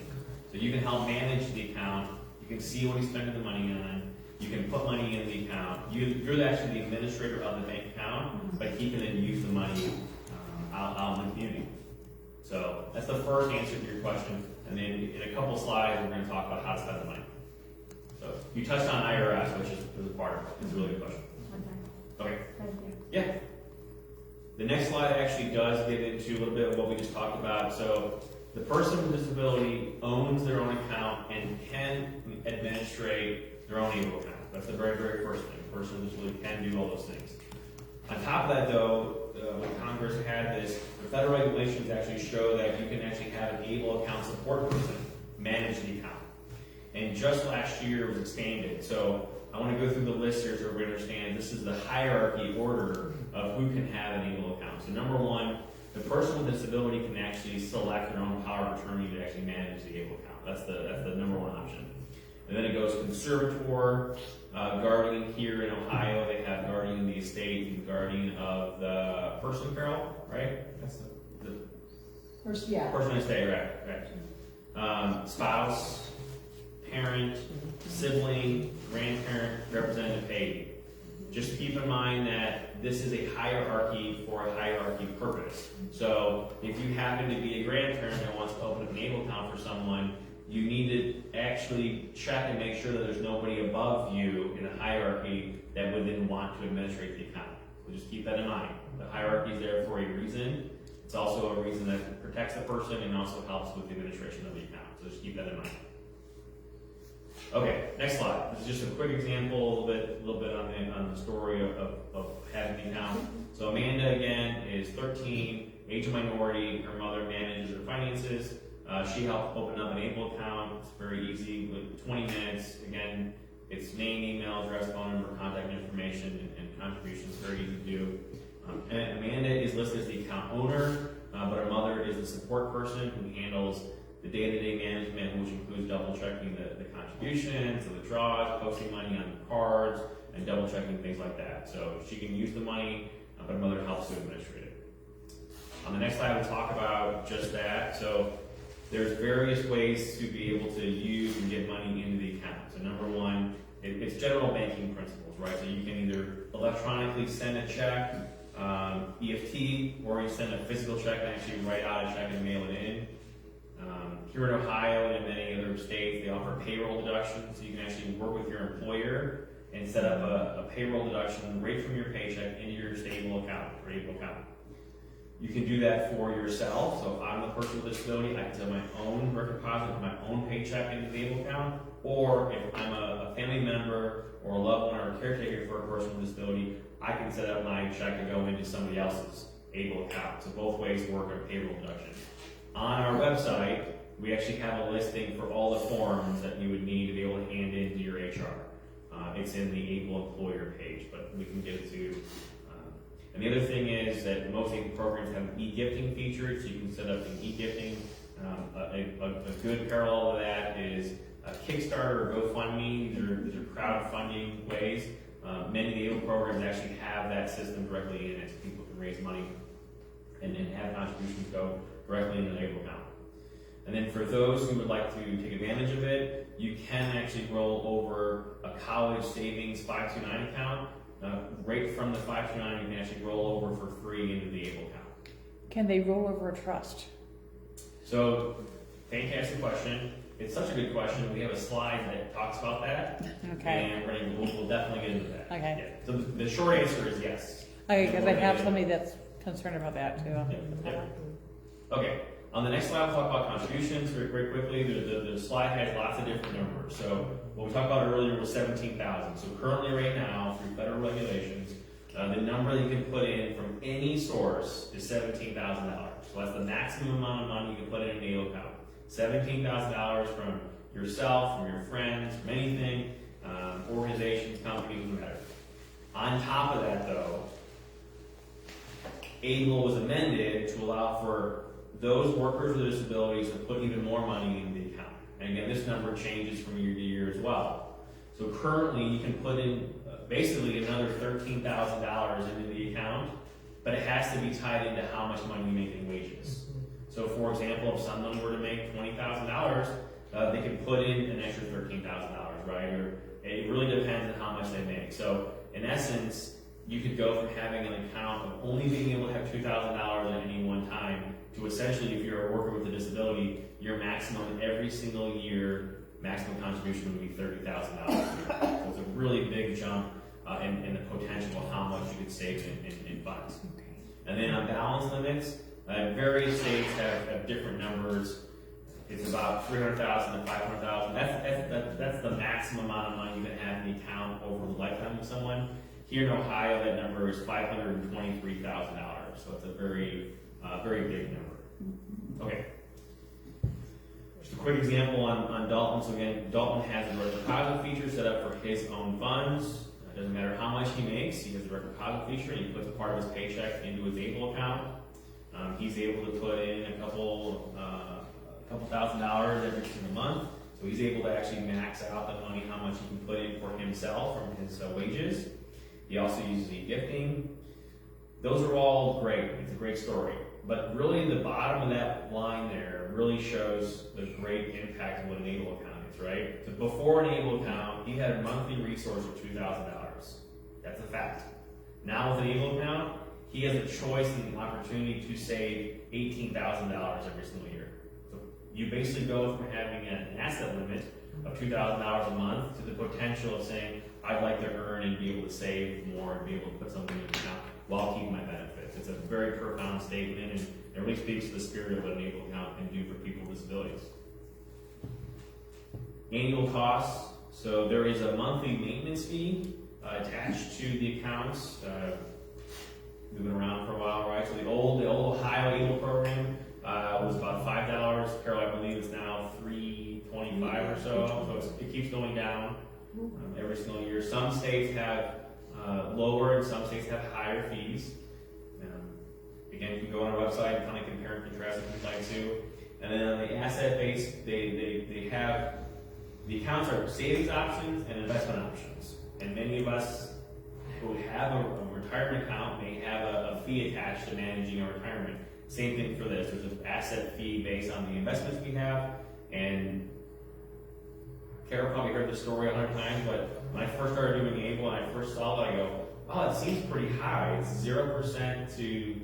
So you can help manage the account. You can see what he's spending the money on. You can put money in the account. You're actually the administrator of the bank account, but he can then use the money out in the community. So that's the first answer to your question. And then in a couple slides, we're going to talk about how to spend the money. So you touched on IRS, which is a part of it. It's a really good question. Okay. Thank you. Yeah. The next slide actually does get into a little bit of what we just talked about. So the person with disability owns their own account and can administrate their own ABLE account. That's the very, very first thing. The person with disability can do all those things. On top of that, though, when Congress had this, the federal regulations actually show that you can actually have an ABLE account support person manage the account. And just last year it was expanded. So I want to go through the list here so we understand this is the hierarchy order of who can have an ABLE account. So number one, the person with disability can actually select their own power of attorney to actually manage the ABLE account. That's the number one option. And then it goes conservator, guardian here in Ohio. They have guardian of the estate and guardian of the person peril, right? That's the person of the estate, right. Spouse, parent, sibling, grandparent, representative paid. Just keep in mind that this is a hierarchy for a hierarchy purpose. So if you happen to be a grandparent that wants to open up an ABLE account for someone, you need to actually check and make sure that there's nobody above you in a hierarchy that would then want to administrate the account. So just keep that in mind. The hierarchy is there for a reason. It's also a reason that protects the person and also helps with the administration of the account. So just keep that in mind. Okay, next slide. This is just a quick example, a little bit on the story of having the account. So Amanda again is 13, age of minority. Her mother manages her finances. She helped open up an ABLE account. It's very easy with 20 minutes. Again, it's name, email, address, phone number, contact information, and contributions. Very easy to do. And Amanda is listed as the account owner, but her mother is the support person who handles the day-to-day management, which includes double-checking the contributions, the withdrawals, posting money on the cards, and double-checking things like that. So she can use the money, but her mother helps to administrate it. On the next slide, we'll talk about just that. So there's various ways to be able to use and get money into the account. So number one, it's general banking principles, right? So you can either electronically send a check, EFT, or you send a physical check and actually write out a check and mail it in. Here in Ohio and in many other states, they offer payroll deductions, so you can actually work with your employer and set up a payroll deduction right from your paycheck into your stable account, or able account. You can do that for yourself. So if I'm the person with disability, I can set my own direct deposit, my own paycheck into the able account. Or if I'm a family member or a loved one or a caretaker for a person with disability, I can set up my check to go into somebody else's able account. So both ways work on payroll deduction. On our website, we actually have a listing for all the forms that you would need to be able to hand in to your HR. It's in the able employer page, but we can get it to you. And the other thing is that most able programs have e-gifting features, so you can set up an e-gifting. A good parallel to that is Kickstarter or GoFundMe. These are crowdfunding ways. Many of the able programs actually have that system directly in it, so people can raise money and have contributions go directly into the able account. And then for those who would like to take advantage of it, you can actually roll over a college savings 529 account. Right from the 529, you can actually roll over for free into the able account. Can they roll over a trust? So, fantastic question. It's such a good question. We have a slide that talks about that. Okay. And we'll definitely get into that. Okay. Yeah. So the short answer is yes. Okay, because I have somebody that's concerned about that too. Yeah. Okay. On the next slide, we'll talk about contributions very quickly. The slide has lots of different numbers. So what we talked about earlier was 17,000. So currently right now, through federal regulations, the number that you can put in from any source is $17,000. So that's the maximum amount of money you can put in an able account. $17,000 from yourself, from your friends, from anything, organizations, companies, whatever. On top of that though, ABLE was amended to allow for those workers with disabilities to put even more money in the account. And again, this number changes from year to year as well. So currently, you can put in basically another $13,000 into the account, but it has to be tied into how much money you make in wages. So for example, if someone were to make $20,000, they could put in an extra $13,000, right? Or it really depends on how much they make. So in essence, you could go from having an account of only being able to have $2,000 at any one time to essentially, if you're a worker with a disability, your maximum every single year, maximum contribution would be $30,000 a year. So it's a really big jump in the potential of how much you could save in funds. And then on balance limits, various states have different numbers. It's about $300,000 to $500,000. That's the maximum amount of money you can have in the account over the lifetime of someone. Here in Ohio, that number is $523,000. So it's a very big number. Okay. Just a quick example on Dalton. So again, Dalton has a direct deposit feature set up for his own funds. It doesn't matter how much he makes, he has a direct deposit feature, and he puts part of his paycheck into his ABLE account. He's able to put in a couple $1,000 every single month. So he's able to actually max out the money, how much he can put in for himself from his wages. He also uses e-gifting. Those are all great. It's a great story. But really the bottom of that line there really shows the great impact of what an ABLE account is, right? So before an ABLE account, he had a monthly resource of $2,000. That's a fact. Now with an ABLE account, he has a choice and an opportunity to save $18,000 every single year. So you basically go from having an asset limit of $2,000 a month to the potential of saying, I'd like to earn and be able to save more and be able to put something in the account while keeping my benefits. It's a very profound statement, and it really speaks to the spirit of what an ABLE account can do for people with disabilities. Annual costs. So there is a monthly maintenance fee attached to the accounts. We've been around for a while, right? So the old Ohio ABLE program was about $5. Carol, I believe, is now $3.25 or so. So it keeps going down every single year. Some states have lower, and some states have higher fees. Again, you can go on our website and kind of compare and contrast if you'd like to. And then on the asset base, they have the accounts are savings options and investment options. And many of us who have a retirement account may have a fee attached to managing our retirement. Same thing for this. There's an asset fee based on the investments we have, and Carol probably heard this story 100 times, but when I first started doing Able and I first saw it, I go, oh, it seems pretty high. It's 0% to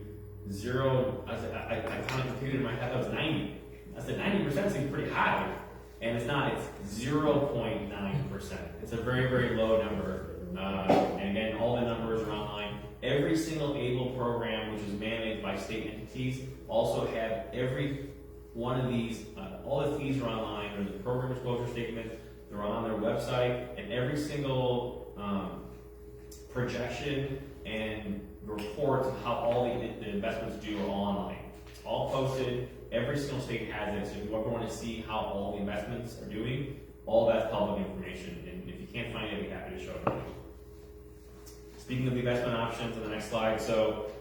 0. I kind of computed in my head that was 90. I said 90% seems pretty high, and it's not. It's 0.9%. It's a very, very low number. And again, all the numbers are online. Every single ABLE program, which is managed by state entities, also have every one of these. All the fees are online. There's a program disclosure statement. They're on their website, and every single projection and reports of how all the investments do are all online. It's all posted. Every single state has it. So if you ever want to see how all the investments are doing, all that's public information. And if you can't find it, I'd be happy to show it to you. Speaking of the investment options, on the next slide. So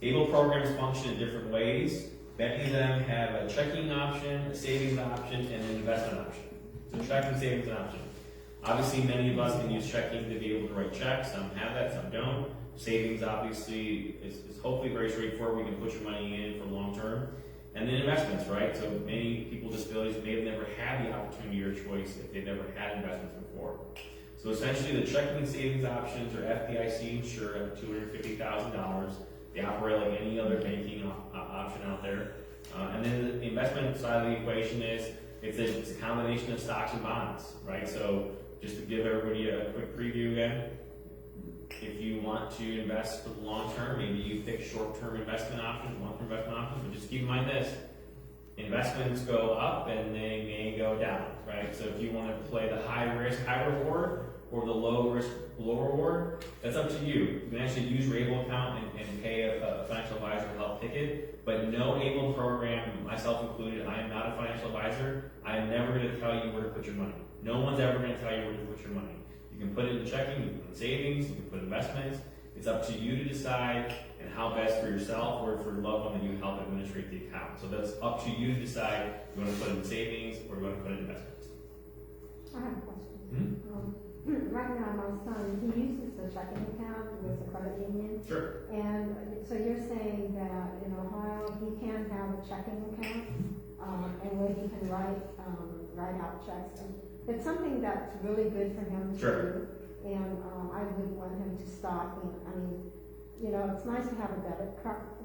ABLE programs function in different ways. Many of them have a checking option, a savings option, and an investment option. So checking, savings, and option. Obviously, many of us can use checking to be able to write checks. Some have that, some don't. Savings, obviously, is hopefully very straightforward. We can put your money in for long term. And then investments, right? So many people with disabilities may have never had the opportunity or choice if they've never had investments before. So essentially, the checking and savings options are FDIC insured up to $250,000. They operate like any other banking option out there. And then the investment side of the equation is it's a combination of stocks and bonds, right? So just to give everybody a quick preview again, if you want to invest for the long term, maybe you pick short-term investment options, long-term investment options, but just keep in mind this: investments go up and they may go down, right? So if you want to play the high risk, high reward, or the low risk, low reward, that's up to you. You can actually use your ABLE account and pay a financial advisor to help pick it, but no ABLE program, myself included, I am not a financial advisor. I am never going to tell you where to put your money. No one's ever going to tell you where to put your money. You can put it in checking, you can put in savings, you can put investments. It's up to you to decide and how best for yourself or for a loved one that you help administrate the account. So that's up to you to decide. You want to put it in savings or you want to put it in investments. I have a question. Right now, my son, he uses the checking account with the credit union. Sure. And so you're saying that in Ohio, he can have a checking account, and where he can write out checks. And it's something that's really good for him to do. And I wouldn't want him to stop. I mean, you know, it's nice to have a debit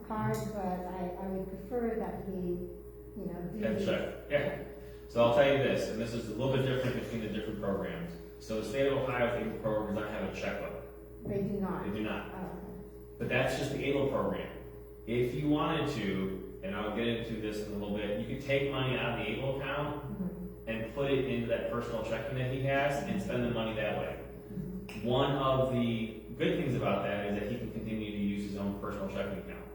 card, but I would prefer that he, you know, do. Check. Yeah. So I'll tell you this, and this is a little bit different between the different programs. So the state of Ohio ABLE program does not have a checkbook. They do not. They do not. Okay. But that's just the ABLE program. If you wanted to, and I'll get into this in a little bit, you could take money out of the ABLE account and put it into that personal checking that he has and spend the money that way. One of the good things about that is that he can continue to use his own personal checking account.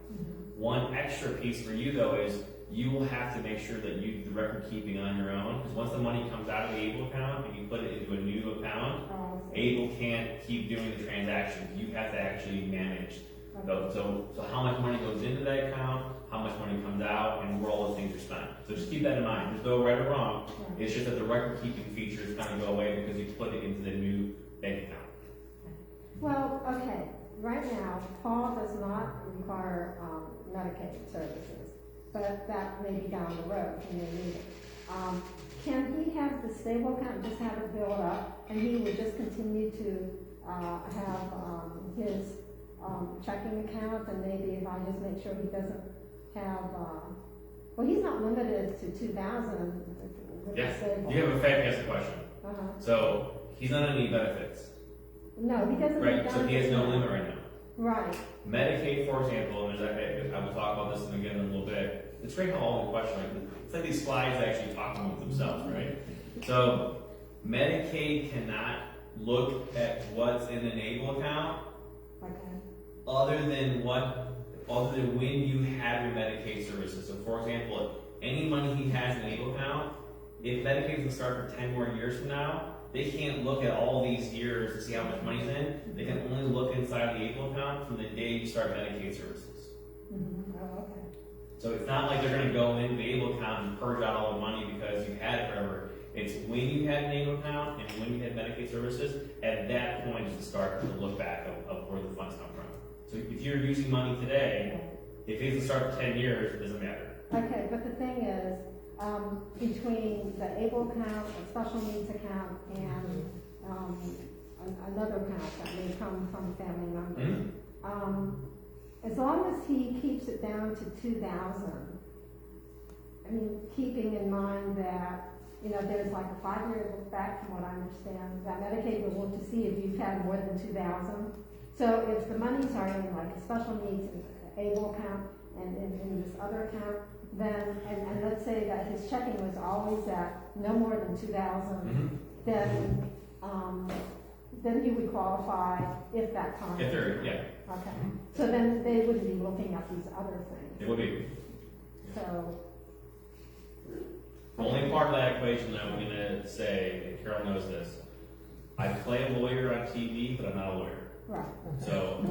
One extra piece for you though is you will have to make sure that you do the record keeping on your own, because once the money comes out of the ABLE account and you put it into a new account, ABLE can't keep doing the transactions. You have to actually manage. So how much money goes into that account, how much money comes out, and where all those things are spent. So just keep that in mind. There's no right or wrong. It's just that the record keeping features kind of go away because you put it into the new bank account. Well, okay, right now, Paul does not require Medicaid services, but that may be down the road, he may need it. Can he have the stable account, just have it build up, and he would just continue to have his checking account, and maybe if I just make sure he doesn't have, well, he's not limited to 2,000 with Yeah, the stable. you have a fantastic question. So he's not on any benefits. No, he doesn't. Right, so he has no limit right now. Right. Medicaid, for example, and I will talk about this again in a little bit. It's great how all the questions, it's like these slides actually talk among themselves, right? So Medicaid cannot look at what's in an ABLE account other than when you have your Medicaid services. So for example, any money he has in an ABLE account, if Medicaid can start for 10 more years from now, they can't look at all these years to see how much money's in. They can only look inside the ABLE account from the day you start Medicaid services. Oh, okay. So it's not like they're going to go into the ABLE account and purge out all the money because you had it forever. It's when you had an ABLE account and when you had Medicaid services, at that point is the start to look back of where the funds come from. So if you're using money today, If he doesn't start for 10 years, it doesn't matter. Okay, but the thing is, between the able account, the special needs account, and, another account that may come from a family member. As long as he keeps it down to 2,000, I mean, keeping in mind that, you know, there's like a 5-year look back from what I understand, that Medicaid will look to see if you've had more than 2,000. So if the monies are in like a special needs and able account and in this other account, then, and let's say that his checking was always at no more than 2,000, then he would qualify if that time. If they're, yeah, Okay, so then they wouldn't be looking at these other things. it will be. So, The only part of that equation that I'm gonna say, and Carol knows this, I play a lawyer on TV, but I'm not a lawyer. right. So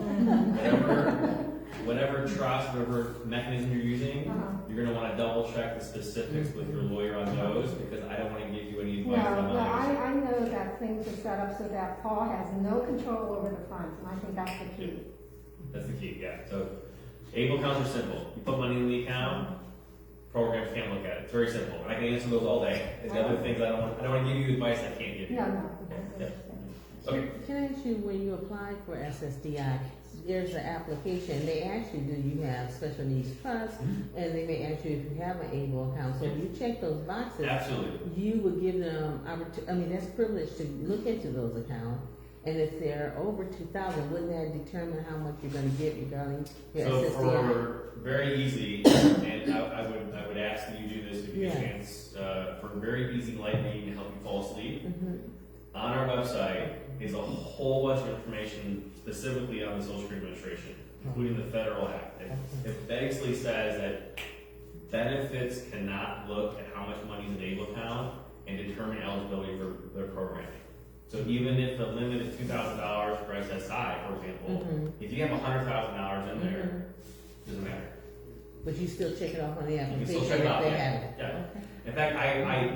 whatever trust, whatever mechanism you're using, you're gonna wanna double check the specifics with your lawyer on those, because I don't wanna give you any advice on No, those. I know that things are set up so that Paul has no control over the funds, and I think that's the key. That's the key, yeah. So able accounts are simple. You put money in the account, programs can't look at it. It's very simple. I can answer those all day. And the other things I don't want to give you advice I can't give you. No. Yeah. Okay. Can I ask you, when you apply for SSDI, there's an application, they ask you, do you have special needs trust? And they may ask you if you have an able account. So if you check those boxes, Absolutely. you would give them, that's privileged to look into those accounts. And if they're over 2,000, wouldn't that determine how much you're gonna get regarding your So SSDI? for very easy, and I would ask that you do this if you get a chance, for very easy light reading to help you fall asleep. On our website is a whole bunch of information specifically on the Social Security Administration, including the federal act. It basically says that benefits cannot look at how much money is in able account and determine eligibility for their program. So even if the limit is $2,000 for SSI, for example, if you have $100,000 in there, it doesn't matter. But you still check it off on the You can application still if check it out. they Yeah. have it? Yeah. Okay. In fact, I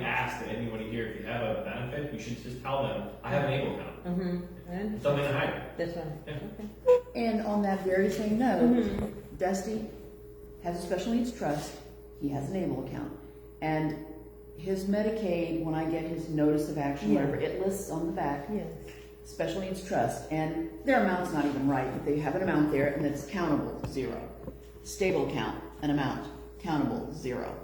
asked anybody here, if you have a benefit, you should just tell them, I have an able account. And Something to hide. that's right. Yeah. Okay. And on that very same note, Dusty has a special needs trust, he has an able account. And his Medicaid, when I get his notice of action, whatever, it lists on the back, Yes. special needs trust, and their amount's not even right, but they have an amount there and it's countable, 0. Stable account, an amount, countable, 0.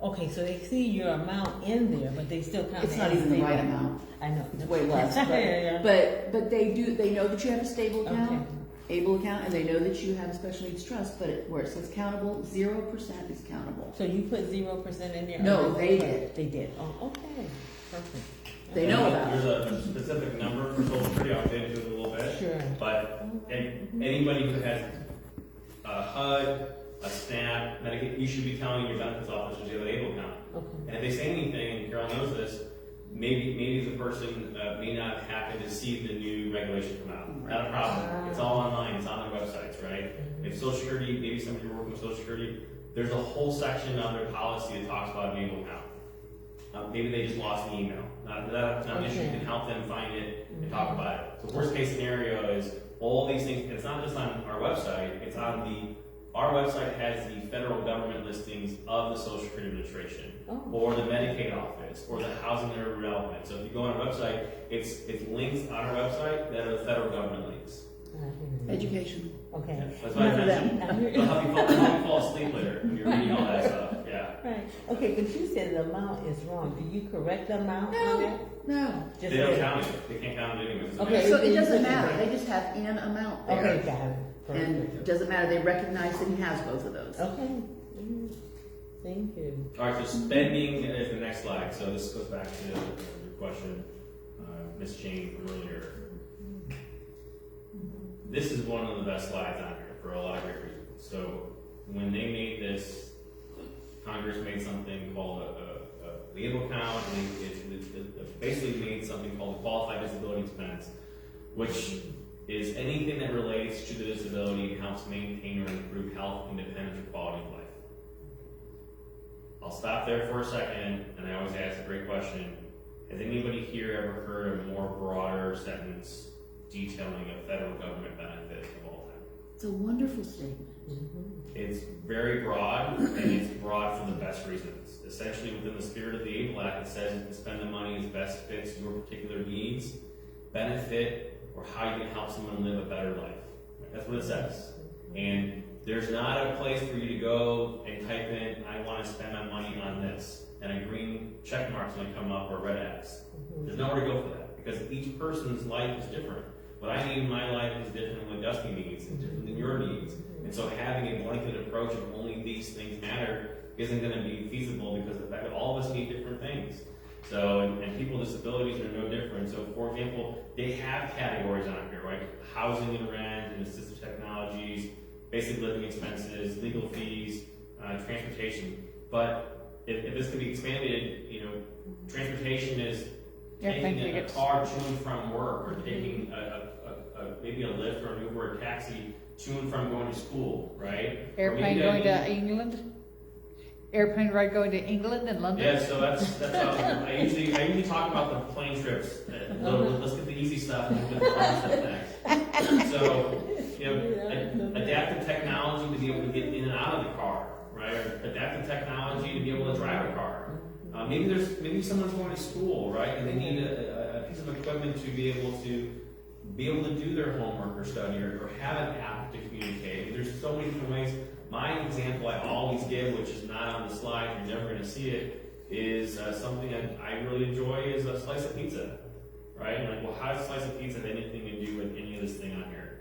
Okay, so they see your amount in there, but they still count it It's not as even the stable. right amount, I know. it's way less, Yeah. but they know that you have a stable account, Okay. able account, and they know that you have a special needs trust, but where it says countable, 0% is countable. So you put 0% in there? No, or they did. They did. Oh, okay. Perfect. They know about it. There's a specific number for Social Security, I'll get into it a little bit. Sure. But anybody who has a HUD, a SNAP, Medicaid, you should be telling your benefits officers you have an able account. Okay. And if they say anything, and Carol knows this, maybe the person may not happen to see the new regulation come out. Not a problem. It's all online. It's on their websites, right? If Social Security, maybe some of you are working with Social Security, there's a whole section of their policy that talks about an able account. Maybe they just lost an email. Not an issue. You can help them find it and talk about it. So worst case scenario is all these things. It's not just on our website. It's on our website has the federal government listings of the Social Security Administration, or the Medicaid office, or the Housing and Urban Development. So if you go on our website, it's links on our website that are the federal government links. Education. Okay. That's why I None of mentioned. them. It'll help you fall asleep later when you're reading all that stuff. Yeah. Right. Okay, but you said the amount is wrong. Do you correct the amount on it? No. Just They don't say- count it. They can't count it anyways. Okay. So it doesn't matter, they just have an amount there. Okay, got it. And Perfect. it doesn't matter, they recognize that he has both of those. Okay. Thank you. All right, so spending is the next slide. So this goes back to your question, Ms. Jane, from earlier. This is one of the best slides on here for a lot of great reasons. So when they made this, Congress made something called a able account, and it basically made something called qualified disability expense, which is anything that relates to the disability and helps maintain or improve health, independence, or quality of life. I'll stop there for a second, and I always ask a great question. Has anybody here ever heard a more broader sentence detailing a federal government benefit of all time? It's a wonderful statement. It's very broad, and it's broad for the best reasons. Essentially, within the spirit of the ABLE Act, it says you can spend the money as best fits your particular needs, benefit, or how you can help someone live a better life. That's what it says. And there's not a place for you to go and type in, I want to spend my money on this, and a green check mark's going to come up or a red X. There's nowhere to go for that, because each person's life is different. What I need in my life is different than what Dusty needs, and different than your needs. And so having a blanket approach of only these things matter isn't going to be feasible, because of the fact that all of us need different things. So, and people with disabilities are no different. So, for example, they have categories on here, right? Housing and rent, and assistive technologies, basic living expenses, legal fees, transportation. But if this could be expanded, you know, transportation is taking a car to and from work, or taking maybe a Lyft or an Uber or a taxi to and from going to school, right? Airplane going to England? Airplane ride going to England and London? Yeah, so that's how I usually talk about the plane trips. Let's get the easy stuff and we'll get the hard stuff next. So, you know, adaptive technology to be able to get in and out of the car, right? Or adaptive technology to be able to drive a car. Maybe someone's going to school, right? And they need a piece of equipment to be able to do their homework or study, or have an app to communicate. There's so many different ways. My example I always give, which is not on the slide, you're never going to see it, is something that I really enjoy is a slice of pizza, right? And like, well, how does a slice of pizza have anything to do with any of this thing on here?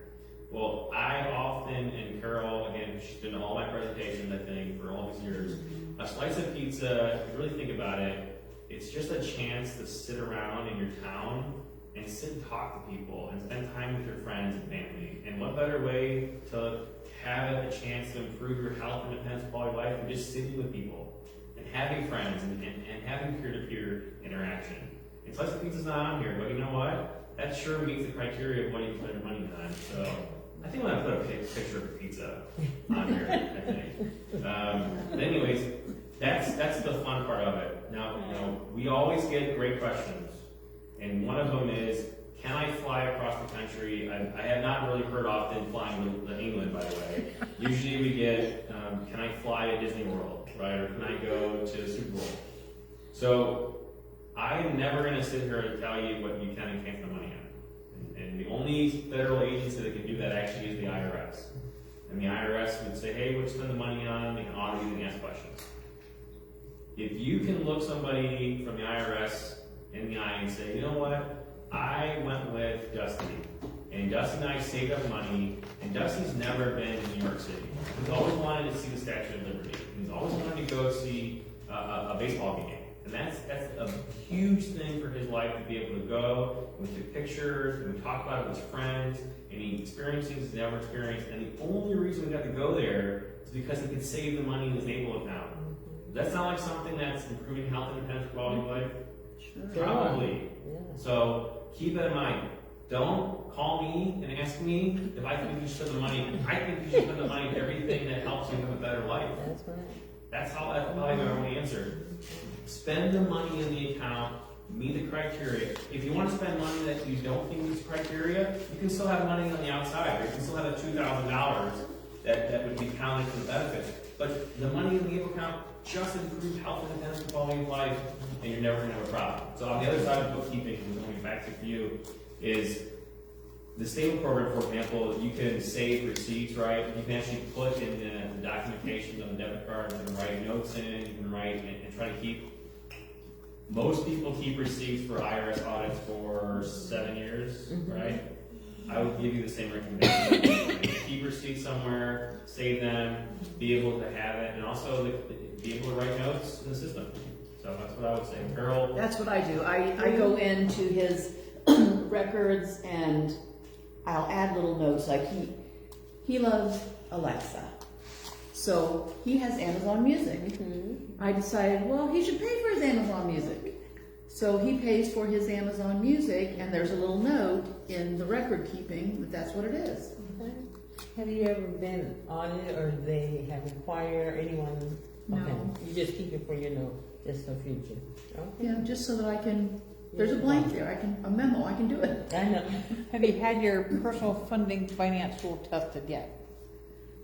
Well, I often, and Carol, again, she's been to all my presentations, I think, for all these years. A slice of pizza, if you really think about it, it's just a chance to sit around in your town and sit and talk to people and spend time with your friends and family. And what better way to have a chance to improve your health, independence, quality of life, and just sitting with people and having friends and having peer-to-peer interaction. And slice of pizza's not on here, but you know what? That sure meets the criteria of what you can spend your money on. So I think I'm gonna put a picture of a pizza on here, I think. But anyways, that's the fun part of it. Now, you know, we always get great questions, and one of them is, can I fly across the country? I have not really heard often flying to England, by the way. Usually we get, can I fly to Disney World, right? Or can I go to the Super Bowl? So I'm never going to sit here and tell you what you can and can't spend money on. And the only federal agency that can do that actually is the IRS. And the IRS would say, hey, what you spend the money on? They can audit you and ask questions. If you can look somebody from the IRS in the eye and say, you know what? I went with Dusty, and Dusty and I saved up money, and Dusty's never been in New York City. He's always wanted to see the Statue of Liberty. He's always wanted to go see a baseball game. And that's a huge thing for his life, to be able to go, and we took pictures, and we talked about it with his friends, and he experienced things he's never experienced. And the only reason we got to go there is because he could save the money in his ABLE account. Does that sound like something that's improving health, independence, quality of life? Sure. Probably. Yeah. So keep that in mind. Don't call me and ask me if I think you should spend the money. I think you should spend the money on everything that helps you have a better life. That's right. That's probably my only answer. Spend the money in the account, meet the criteria. If you want to spend money that you don't think meets criteria, you can still have money on the outside. You can still have a $2,000 that would be counted for the benefits. But the money in the ABLE account just improves health, independence, and quality of life, and you're never going to have a problem. So on the other side of bookkeeping, and going back to you, is the stable program, for example. You can save receipts, right? You can actually put in the documentation on the debit card, you can write notes in, you can write and try to keep. Most people keep receipts for IRS audits for 7 years, right? I would give you the same recommendation. Keep receipts somewhere, save them, be able to have it, and also be able to write notes in the system. So that's what I would say. Carol? That's what I do. I go into his records and I'll add little notes. Like he loves Alexa. So he has Amazon Music. I decided, well, he should pay for his Amazon Music. So he pays for his Amazon Music, and there's a little note in the record keeping that that's what it is. Okay. Have you ever been audited, or they have inquired anyone? No. Okay. You just keep it for your note, just for future. Okay. Yeah, just so that I can, there's a blank there, a memo, I can do it. I know. Have you had your personal funding finance rule tested yet?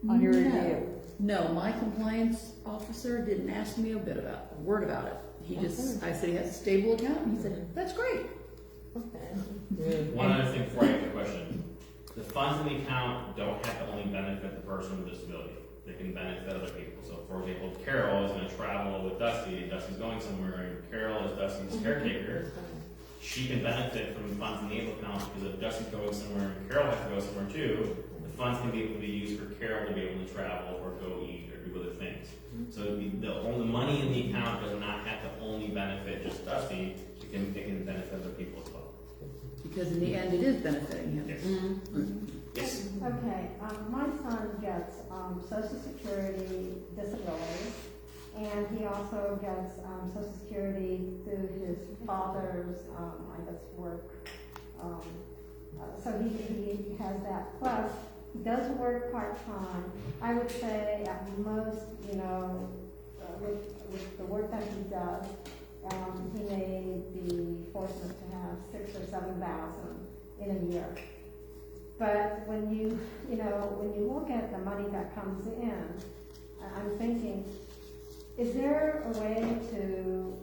on your No. review? No, my compliance officer didn't ask me a word about it. He just, I said he has a stable account, and he said, that's great. Okay. Good. One other thing before I answer the question. The funds in the account don't have to only benefit the person with disability. They can benefit other people. So for example, Carol is gonna travel with Dusty, Dusty's going somewhere, and Carol is Dusty's caretaker. She can benefit from the funds in the able account because if Dusty's going somewhere and Carol has to go somewhere too, the funds can be able to be used for Carol to be able to travel or go eat or do other things. So the money in the account does not have to only benefit just Dusty, it can benefit other people as well. Because in the end, it is benefiting him. Yes. Yes. Okay, my son gets Social Security disability, and he also gets Social Security through his father's, I guess, work. So he has that. Plus, he does work part-time. I would say at most, you know, with the work that he does, he may be fortunate to have 6,000 or 7,000 in a year. But when you look at the money that comes in, I'm thinking, is there a way to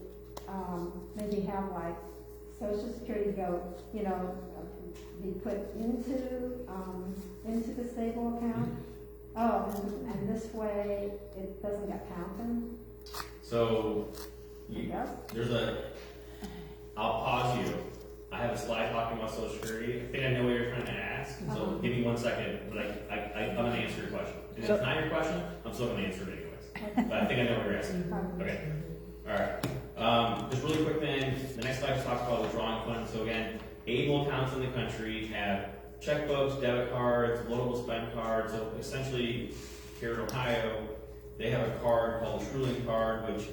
maybe have like Social Security go, you know, be put into the stable account? Oh, and this way it doesn't get counted? So Yes. I'll pause you. I have a slide talking about Social Security. I think I know what you're trying to ask, so give me 1 second, but I'm gonna answer your question. And if it's not your question, I'm still gonna answer it anyways. But I think I know what you're asking. Okay. Alright. Just really quick then, the next slide just talks about withdrawing funds. So again, able accounts in the country have checkbooks, debit cards, loadable spend cards. So essentially, here in Ohio, they have a card called a TrueLink card, which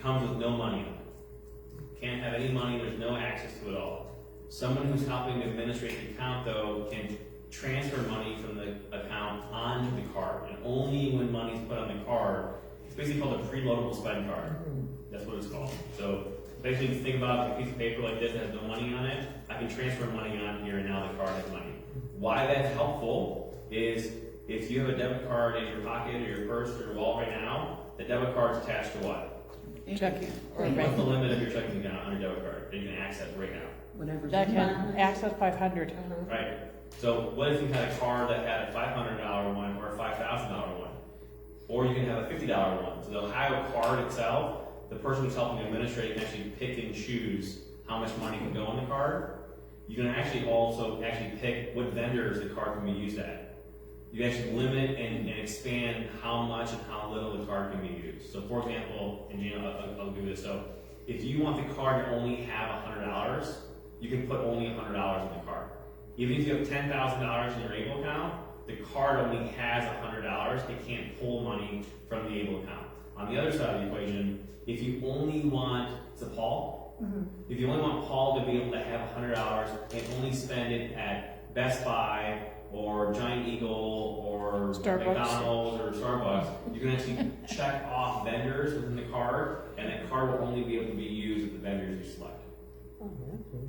comes with no money on it. Can't have any money, there's no access to it all. Someone who's helping to administrate the account, though, can transfer money from the account onto the card, and only when money's put on the card. It's basically called a preloadable spend card. That's what it's called. So basically, think about a piece of paper like this that has no money on it. I can transfer money on here, and now the card has money. Why that's helpful is if you have a debit card in your pocket or your purse or your wallet right now, the debit card's attached to what? Checking. What's the limit of your checking account on your debit card that you can access right now? Whatever. That can access 500. Right. So what if you had a card that had a $500 one or a $5,000 one? Or you can have a $50 one. So the Ohio card itself, the person who's helping to administrate can actually pick and choose how much money can go on the card. You can actually also pick what vendors the card can be used at. You can actually limit and expand how much and how little the card can be used. So for example, and I'll do this. So if you want the card to only have $100, you can put only $100 in the card. Even if you have $10,000 in your able account, the card only has $100. It can't pull money from the able account. On the other side of the equation, if you only want, is it Paul? If you only want Paul to be able to have $100 and only spend it at Best Buy or Giant Eagle or Starbucks. McDonald's or Starbucks, you can actually check off vendors within the card, and that card will only be able to be used with the vendors you select.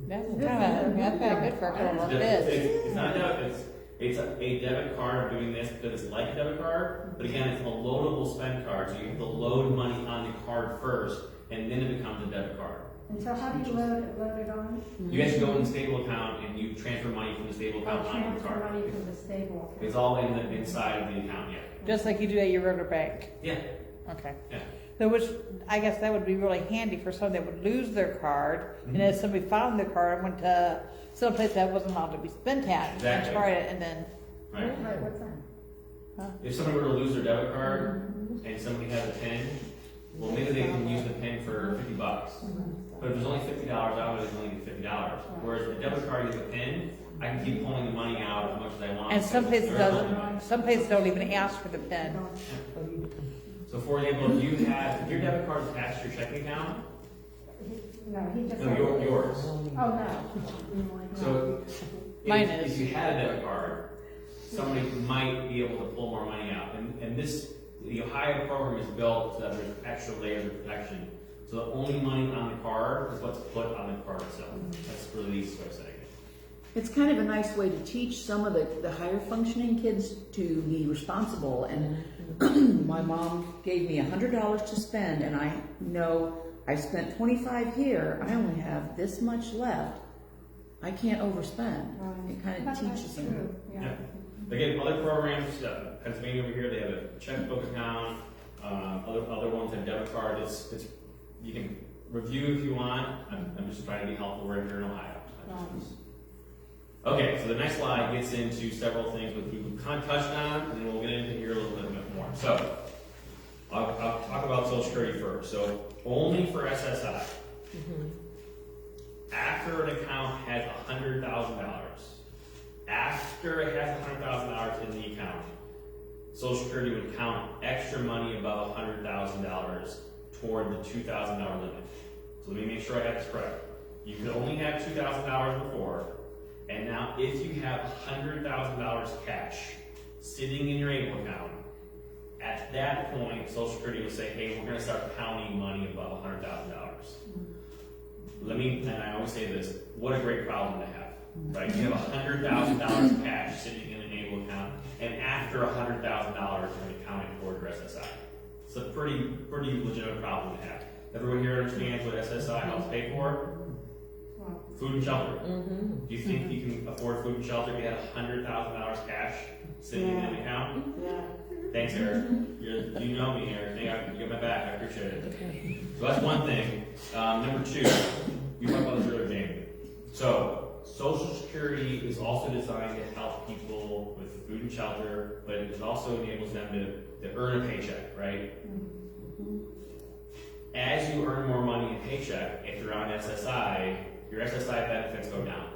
That's kind of good for a couple of bits. It's not a debit, it's a debit card doing this because it's like a debit card, but again, it's a loadable spend card, so you have to load money on the card first, and then it becomes a debit card. And so how do you load it on? You actually go in the stable account and you transfer money from the stable account onto the Transfer card. money from the stable account. It's all in the inside of the account, yeah. Just like you do at your regular bank. Yeah, Okay. yeah. So which, I guess that would be really handy for someone that would lose their card, and if somebody found their card and went to some place that wasn't allowed to be spent at, Exactly. and tried it, and then, Right. Right, what's that? If somebody were to lose their debit card and somebody has a PIN, well, maybe they can use the PIN for $50. But if there's only $50 out of it, it's only $50. Whereas the debit card with a PIN, I can keep pulling the money out as much as I want. and some places There's no money. doesn't, some places don't even ask for the PIN. So for example, if your debit card is attached to your checking account, No, he just. no, yours. Oh, no. So Mine if is. you had a debit card, somebody might be able to pull more money out. And the Ohio program is built so that there's extra layers of protection. So the only money on the card is what's put on the card itself. That's really the easiest way of saying it. It's kind of a nice way to teach some of the higher functioning kids to be responsible. And my mom gave me $100 to spend, and I know I spent 25 here. I only have this much left. I can't overspend. It kind of teaches them. True, yeah. Again, other programs, Pennsylvania over here, they have a checkbook account. Other ones have debit card. It's you can review if you want. I'm just trying to be helpful right here in Ohio. Okay, so the next slide gets into several things which we've kind of touched on, and then we'll get into here a little bit more. So, I'll talk about Social Security first. So, only for SSI. After an account has $100,000, after it has $100,000 in the account, Social Security would count extra money above $100,000 toward the $2,000 limit. So let me make sure I have this correct. You could only have $2,000 before, and now if you have $100,000 cash sitting in your able account, at that point, Social Security will say, hey, we're going to start counting money above $100,000. And I always say this, what a great problem to have, right? You have $100,000 cash sitting in an able account, and after $100,000, you're going to count it toward your SSI. It's a pretty legitimate problem to have. Everyone here understands what SSI helps pay for? Food and shelter. Do you think you can afford food and shelter if you had $100,000 cash sitting in an account? Yeah. Thanks, Eric. You know me, Eric. You got my back. I appreciate it. So that's one thing. Number two, you talked about this earlier, Jamie. So Social Security is also designed to help people with food and shelter, but it also enables them to earn a paycheck, right? As you earn more money in paycheck, if you're on SSI, your SSI benefits go down.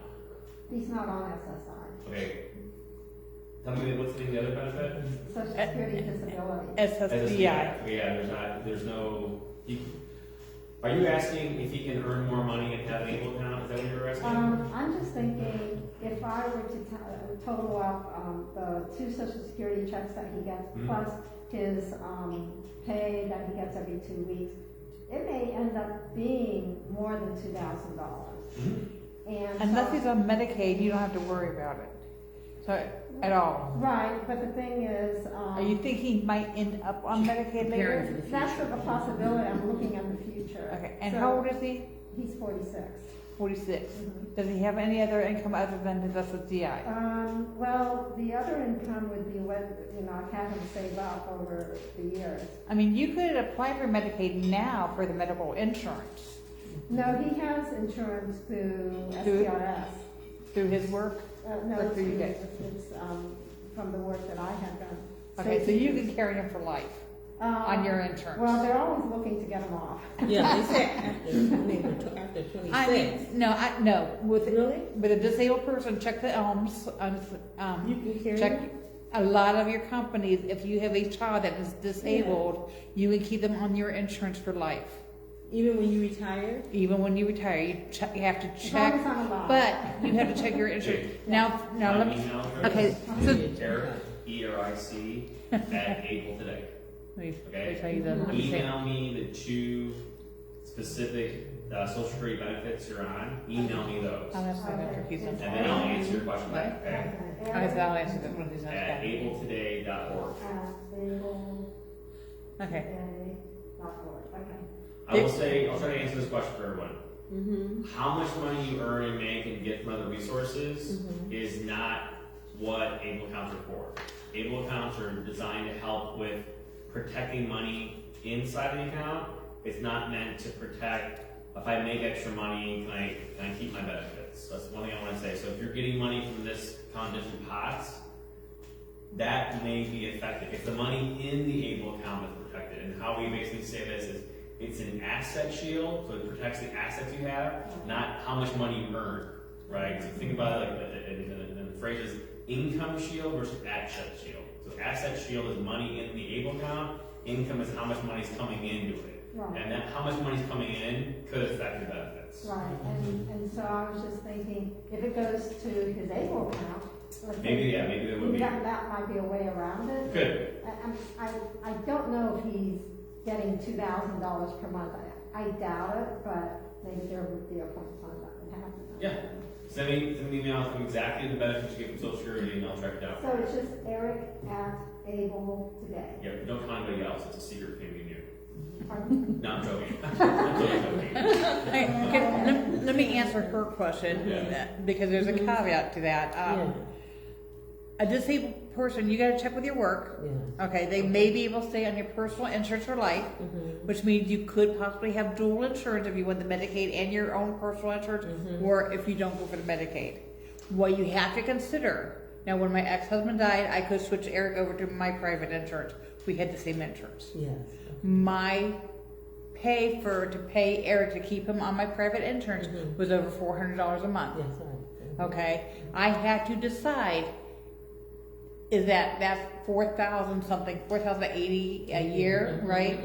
He's not on SSI. Okay. Tell me what's the name of the other benefit? Social Security Disability. SSDI. Yeah, there's no. Are you asking if he can earn more money and have an able account? Is that what you're asking? I'm just thinking, if I were to total up the 2 Social Security checks that he gets, plus his pay that he gets every 2 weeks, it may end up being more than $2,000. And Unless so, he's on Medicaid, you don't have to worry about it. So, at all. right, but the thing is, Are you thinking he might end up on Medicaid Preparing later? for the future. that's a possibility. I'm looking at the future. Okay, and So, how old is he? He's 46. 46. Does he have any other income other than his SSDI? Well, the other income would be what, I've had him save up over the years. I mean, you could apply for Medicaid now for the medical insurance No, he has insurance through Through- STRS. through his work. No, Or it's, through you guys? it's from the work that I have done. Okay, so you can carry him for life on your insurance. Well, they're always looking to get him off. Yeah, they said after 26. I mean, no. Really? With a disabled person, check the ELMS. You can carry Check it? a lot of your companies. If you have a child that is disabled, you can keep them on your insurance for life. Even when you retire? Even when you retire, you have to As long check. as I'm alive. But you have to check your insurance. Now let me. Email address? Okay, so Eric, ERIC, at Able Today. let me Okay. tell you the. Let me say. Email me the 2 specific Social Security benefits you're on. Email me those, I'll ask him after he's on. and then I'll answer your question back. Okay. I'll answer that when he's on. At abletoday.org. Okay. I will say, I'll try to answer this question for everyone. How much money you earn and make and get from other resources is not what able accounts are for. Able accounts are designed to help with protecting money inside an account. It's not meant to protect, if I make extra money, can I keep my benefits? That's one thing I want to say. So if you're getting money from this account, different pots, that may be effective. If the money in the able account is protected, and how we basically say this is, it's an asset shield, so it protects the assets you have, not how much money you earn, right? So think about it like, and the phrase is income shield versus asset shield. So asset shield is money in the able account, income is how much money is coming into it. Right. And that how much money is coming in could affect your benefits. Right, and so I was just thinking, if it goes to his able account, let's say, Maybe there would be. that might be a way around it. Good. I don't know if he's getting $2,000 per month. I doubt it, but maybe there would be a point in time that would happen. Yeah. Send me an email with exactly the benefits you get from Social Security, and I'll track it down. So it's just Eric@able today. Yep, don't tell anybody else, it's a secret between me and you. Pardon? No, I'm joking. I'm totally joking. Let me answer her question, Yeah. because there's a caveat to that. Yeah, A disabled person, you gotta check with your work. yeah. Okay, they may be able to stay on your personal insurance for life, which means you could possibly have dual insurance if you want the Medicaid and your own personal insurance, or if you don't go for the Medicaid. What you have to consider, now when my ex-husband died, I could switch Eric over to my private insurance. We had the same insurance. Yes. My pay to pay Eric to keep him on my private insurance was over $400 a month. Yes, right. Okay, I had to decide, is that's 4,000 something, 4,080 a year, right?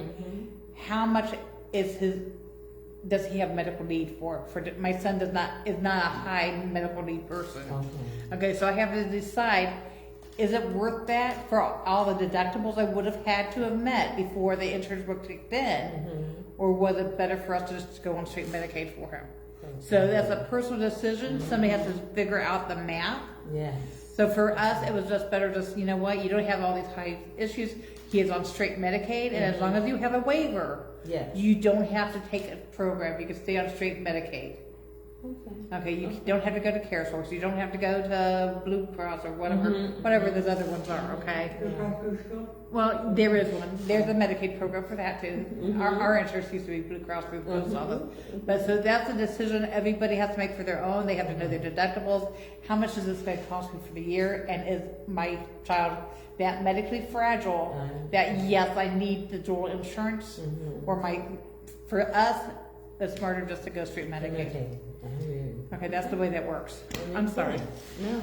How much does he have medical need for? My son is not a high medical need person. Okay, so I have to decide, is it worth that for all the deductibles I would have had to have met before the insurance book kicked in? Or was it better for us to just go on straight Medicaid for him? So that's a personal decision. Somebody has to figure out the math. Yes. So for us, it was just better you know what, you don't have all these high issues. He is on straight Medicaid, and as long as you have a waiver, Yes. you don't have to take a program. You can stay on straight Medicaid. Okay. Okay, you don't have to go to CareSource. You don't have to go to Blue Cross or whatever those other ones are, okay? Blue Cross Blue Shield? Well, there is one. There's a Medicaid program for that too. Our insurance used to be Blue Cross Blue Post Office. But so that's a decision everybody has to make for their own. They have to know their deductibles. How much is this going to cost me for the year? And is my child that medically fragile that yes, I need the dual insurance? Or for us, it's smarter just to go straight Medicaid. Okay. Okay, that's the way that works. I'm sorry. No.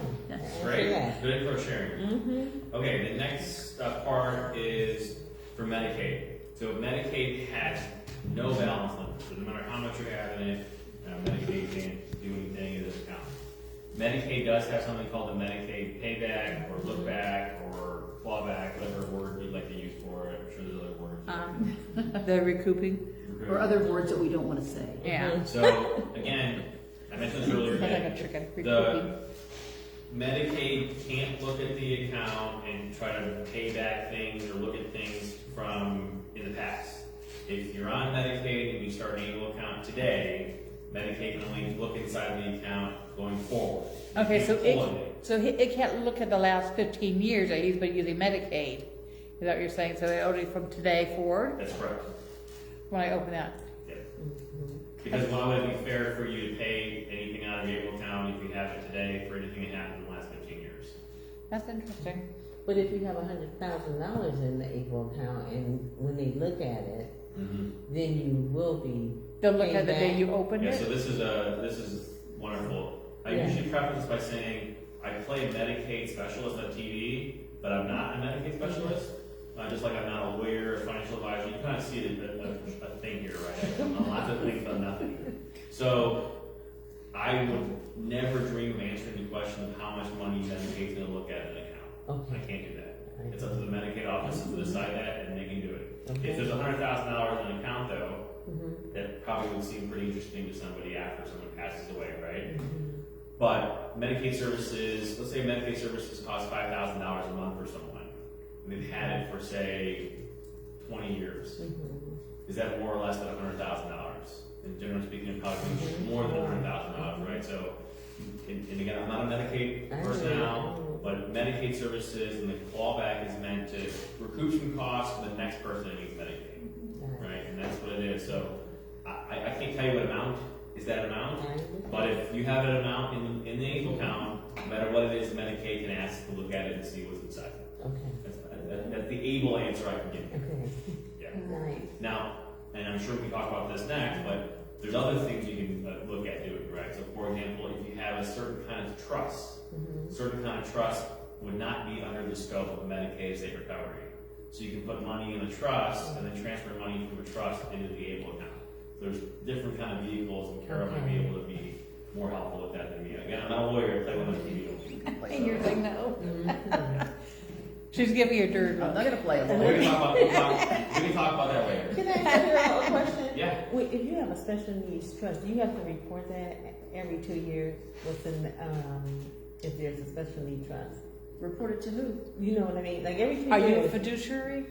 Great, Yeah. good info sharing. Okay, the next part is for Medicaid. So Medicaid has no balance limit, so no matter how much you have in it, Medicaid can't do anything in this account. Medicaid does have something called the Medicaid payback, or look back, or clawback, whatever word you'd like to use for it. I'm sure there's other words. The recouping. Or other words that we don't want to say. Yeah. So, again, I mentioned this earlier Like today. a chicken. The Recouping. Medicaid can't look at the account and try to pay back things or look at things from in the past. If you're on Medicaid and you start an annual account today, Medicaid can only look inside the account going forward. You Okay, can't pull anything. it can't look at the last 15 years that he's been using Medicaid. Is that what you're saying? So it only from today forward That's correct. when I open that? Yeah. Because why would it be fair for you to pay anything out of the April account if you have it today for anything that happened in the last 15 years? That's interesting. But if you have $100,000 in the April account, and when they look at it, then you will be. They'll look at the day payback. you opened Yeah, it. so this is wonderful. I Yeah. usually preface this by saying I play Medicaid specialist on TV, but I'm not a Medicaid specialist. Just like I'm not a lawyer, a financial advisor, you kind of see a thing here, right? I'm on lots of things, but nothing. So I would never dream of answering the question of how much money Medicaid's going to look at in an account. Okay. I can't do that. It's up to the Medicaid office to decide that, and they can do it. Okay. If there's $100,000 in an account, though, that probably would seem pretty interesting to somebody after someone passes away, right? But Medicaid services, let's say Medicaid services cost $5,000 a month for someone, and they've had it for, say, 20 years. Is that more or less than $100,000? And generally speaking, it probably more than $100,000, right? So, and again, I'm not a Medicaid person now, but Medicaid services and the clawback is meant to recoup some costs for the next person that needs Medicaid, right? And that's what it is. So I can't tell you what amount is that amount, but if you have an amount in the April account, no matter what it is, Medicaid can ask to look at it and see what's inside. Okay. That's the able answer I can give you. Okay. Yeah. Nice. Now, and I'm sure we can talk about this next, but there's other things you can look at doing, right? So, for example, if you have a certain kind of trust, certain kind of trust would not be under the scope of Medicaid state recovery. So you can put money in a trust and then transfer money from a trust into the able account. There's different kind of vehicles, and Carol might be able to be more helpful with that than me. Again, I'm not a lawyer, I play one on TV. And you're saying no. She's giving you a dirt I'm look. not gonna play We along. can talk about that later. Can I ask you a question? Yeah. Wait, if you have a special needs trust, do you have to report that every 2 years? What's in, if there's a special need trust? Report it to who? You know what I mean? Like every 2 Are you a years. fiduciary?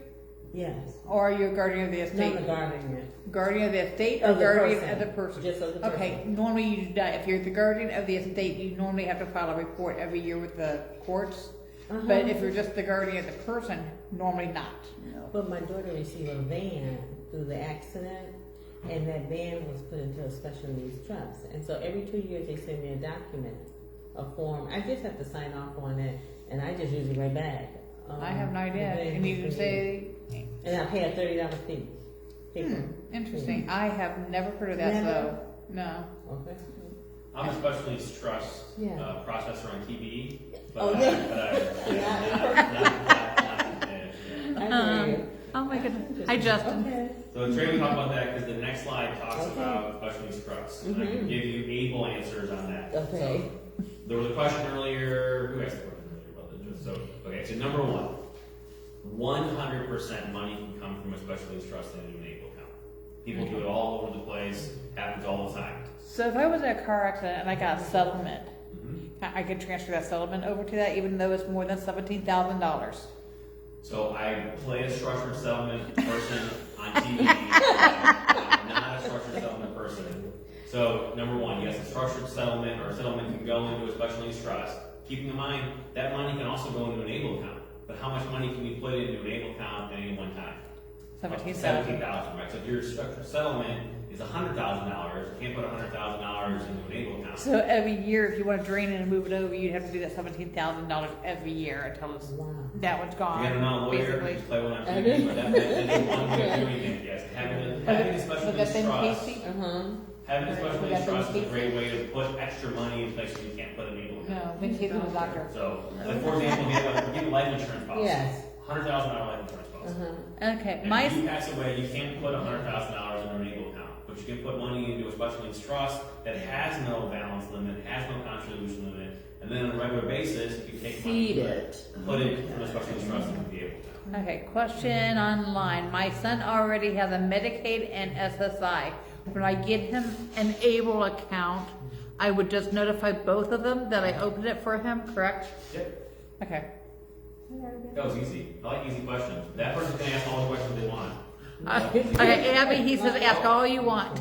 Yes. Or are you a guardian of the Not estate? the guardian. Guardian of the estate or Of the guardian person. of the person? Just of the person. Okay, normally you do that. If you're the guardian of the estate, you normally have to file a report every year with the courts. Uh-huh. But if you're just the guardian of the person, normally not. No. But my daughter received a van through the accident, and that van was put into a special needs trust. And so every 2 years they send me a document, a form. I just have to sign off on it, and I just use it right back. I have no idea. the van And you was can for say, me. And I pay a $30 fee. Paper. interesting. I have never heard of that, Never? so, no. Okay. I'm a special needs trust Yeah. processor on TBE. But Oh, I- yeah. but I- I hear you. Oh my goodness. Hi, Justin. Okay. So Trey, we talk about that because the next slide talks Okay. about special needs trusts. And I can Mhm. give you able answers on that. Okay. So, there was a question earlier, who asked the question earlier about the trust? So, okay, so number 100% money can come from a special needs trust in an able account. People do it all over the place, happens all the time. So if I was in a car accident and I got a settlement, Mhm. I could transfer that settlement over to that even though it's more than $17,000. So I play a structured settlement person on TV. I'm not a structured settlement person. So number one, yes, a structured settlement or a settlement can go into a special needs trust. Keeping in mind that money can also go into an able account. But how much money can we put into an able account at any one time? 17,000. 17,000, right? So if your structured settlement is $100,000, you can't put $100,000 into an able account. So every year, if you want to drain it and move it over, you'd have to do that $17,000 every year until it's, Wow. that one's You gone, gotta know a lawyer, basically. just play one on I TV, do. but that's one way of doing it, yes. Having a special Would that needs been trust. Casey? Uh-huh. Having a special Would needs that be trust is a Casey? great way to put extra money in places you can't put an able account. No, Ben Casey was a doctor. So, like for example, get a life insurance policy. Yes. $100,000 life insurance policy. Uh-huh. Okay, And my, if you pass away, you can't put $100,000 in an able account, but you can put money into a special needs trust that has no balance limit, has no contribution limit, and then on a regular basis, you can take money, Feed it. put it from a special needs trust into the able account. okay, question online. My son already has a Medicaid and SSI. When I get him an able account, I would just notify both of them that I opened it for him, correct? Yep, Okay. that was easy. I like easy questions. That person can ask all the questions they want. Okay, Abby, he says ask all you want.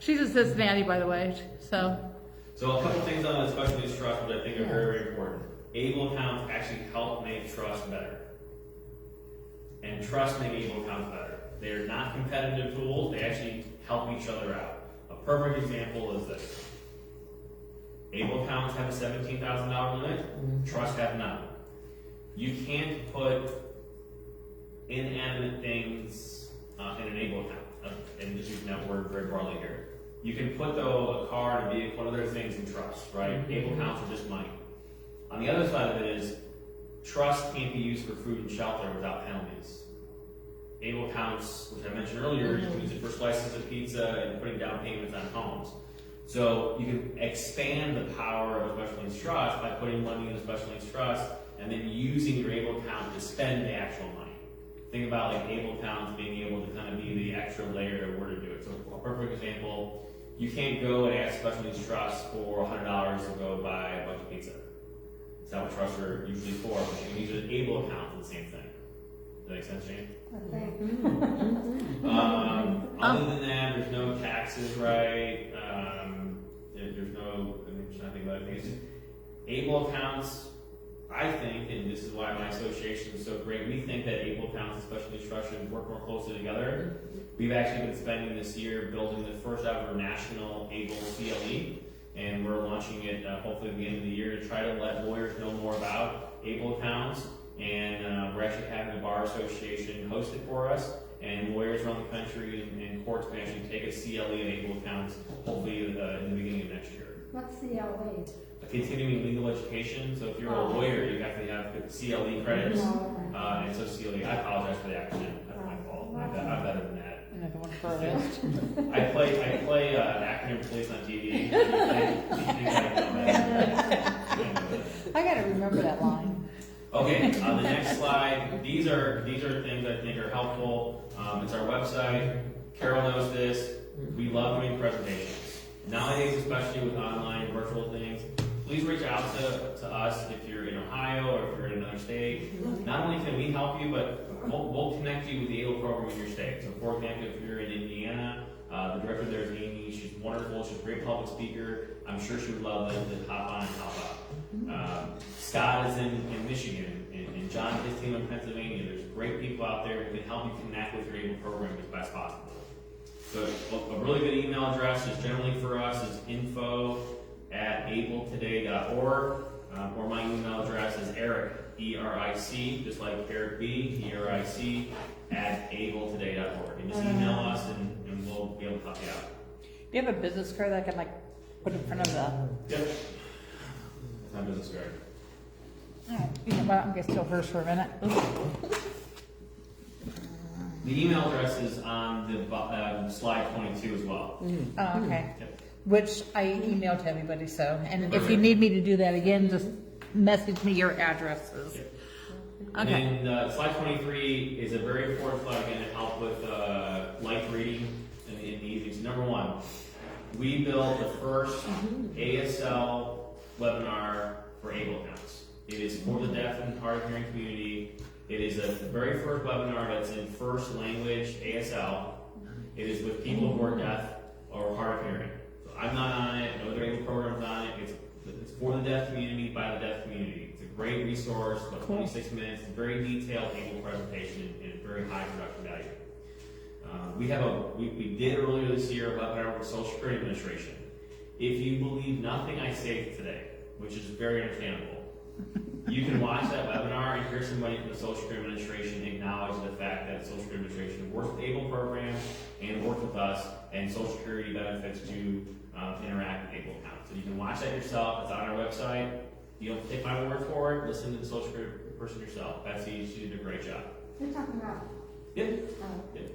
She's a Cincinnati, by the way, so. So a couple things on the special needs trust that I think are very, very important. Able accounts actually help make trust better. And trust make able accounts better. They're not competitive tools, they actually help each other out. A perfect example is this. Able accounts have a $17,000 limit, trusts have none. You can't put inanimate things in an able account. And just using that word very broadly here. You can put though a car, a vehicle, and other things in trust, right? Able accounts are just money. On the other side of it is, trust can't be used for food and shelter without penalties. Able accounts, which I mentioned earlier, you can use it for slices of pizza and putting down payments on homes. So you can expand the power of a special needs trust by putting money in a special needs trust and then using your able account to spend the actual money. Think about like able accounts being able to kind of be the extra layer of where to do it. So a perfect example, you can't go and ask special needs trust for $100 to go buy a bunch of pizza. It's not what trusts are usually for, but you can use an able account for the same thing. Does that make sense, Jane? Other than that, there's no taxes, right? There's no, I'm just trying to think about it. Able accounts, I think, and this is why my association is so great, we think that able accounts and special needs trust should work more closely together. We've actually been spending this year building the first ever national able CLE, and we're launching it hopefully at the end of the year to try to let lawyers know more about able accounts. And we're actually having the Bar Association host it for us, and lawyers around the country and courts can actually take a CLE and able accounts hopefully in the beginning of next year. What's CLA? A continuing legal education, so if you're a lawyer, you have to have CLE credits. And so CLE, I apologize for the acronym, that's my fault. I'm better than that. Another one furthest. I play acronym police on TV. You think I know that. I gotta remember that line. Okay, on the next slide, these are things I think are helpful. It's our website. Carol knows this. We love doing presentations. Nowadays, especially with online virtual things, please reach out to us if you're in Ohio or if you're in another state. Not only can we help you, but we'll connect you with the ABLE program in your state. So for example, if you're in Indiana, the director there is Amy. She's wonderful. She's a great public speaker. I'm sure she would love to hop on and help out. Scott is in Michigan, and John and his team in Pennsylvania. There's great people out there who can help you connect with your ABLE program as best possible. So a really good email address is generally for us is info@abletoday.org, or my email address is Eric, E-R-I-C, just like Eric B, E-R-I-C, @abletoday.org. And just email us and we'll be able to help you out. Do you have a business card that I can like put in front of the? Yep. That's my business card. Alright, you know what, I'm gonna steal hers for a minute. The email address is on the slide 22 as well. Oh, okay. Yep. Which I emailed to everybody, so, and if you need me to do that again, just message me your addresses. Yep. Okay. And slide 23 is a very important slide again to help with light reading in the evenings. Number one, we built the first ASL webinar for ABLE accounts. It is for the deaf and hard of hearing community. It is the very first webinar that's in first language ASL. It is with people who are deaf or hard of hearing. So I'm not on it, no other ABLE program's on it. It's for the deaf community, by the deaf community. It's a great resource, about 26 minutes, very detailed ABLE presentation and very high production value. We did earlier this year a webinar with Social Security Administration. If you believe nothing I say today, which is very understandable, you can watch that webinar and hear somebody from the Social Security Administration acknowledge the fact that the Social Security Administration works with ABLE program and works with us, and Social Security benefits to interact with ABLE accounts. So you can watch that yourself. It's on our website. You don't take my word for it. Listen to the Social Security person yourself. Betsy, she did a great job. You're talking about, Yep. Yep.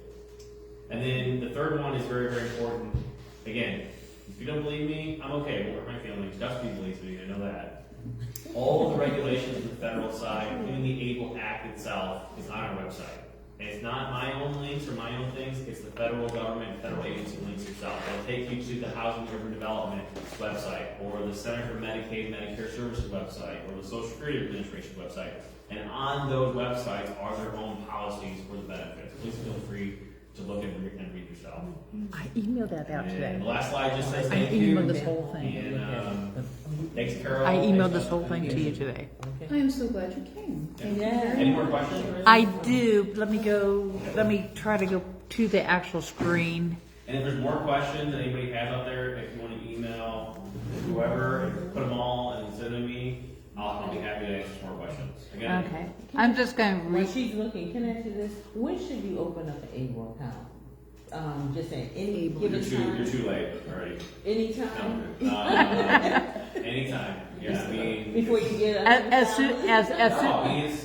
And then the third one is very, very important. Again, if you don't believe me, I'm okay. Won't hurt my feelings. Dusty believes me. I know that. All of the regulations on the federal side, including the ABLE Act itself, is on our website. And it's not my own links or my own things, it's the federal government, federal agency links yourself. They'll take you to the Housing and Urban Development website, or the Center for Medicaid and Medicare Services website, or the Social Security Administration website. And on those websites are their own policies for the benefits. Please feel free to look and read yourself. I emailed that out And today. the last slide just says I thank you. emailed this whole thing. And thanks, Carol. I emailed Thanks, this whole Justin. thing to you today. I am so glad you came. Thank you very Any much. more questions? I do, let me try to go to the actual screen. And if there's more questions that anybody has out there, if you want to email whoever, put them all and send them to me, I'll be happy to answer some more questions. Again, Okay, I'm just gonna While read. she's looking, can I ask you this? When should you open up an ABLE account? Just saying, any given time? you're too late already. Anytime? Anytime. Yeah, I mean. Before you get up? As soon as No, I mean,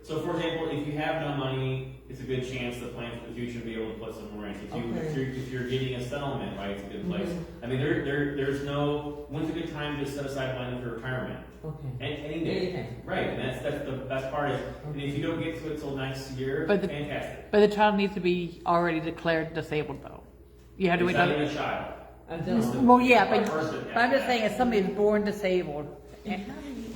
so for example, if you have no money, it's a good chance to plan for the future to be able to put some more in. If you're getting a settlement, right, it's a good place. I mean, there's no, when's a good time to set aside money for retirement? Okay. Any day. Anytime. Right, and that's the best part is, and if you don't get to it till next year, But the- fantastic. But the child needs to be already declared disabled though. You have to It's wait not till. even a child. I don't. Well, yeah, but Person, I'm just saying, if somebody's born disabled,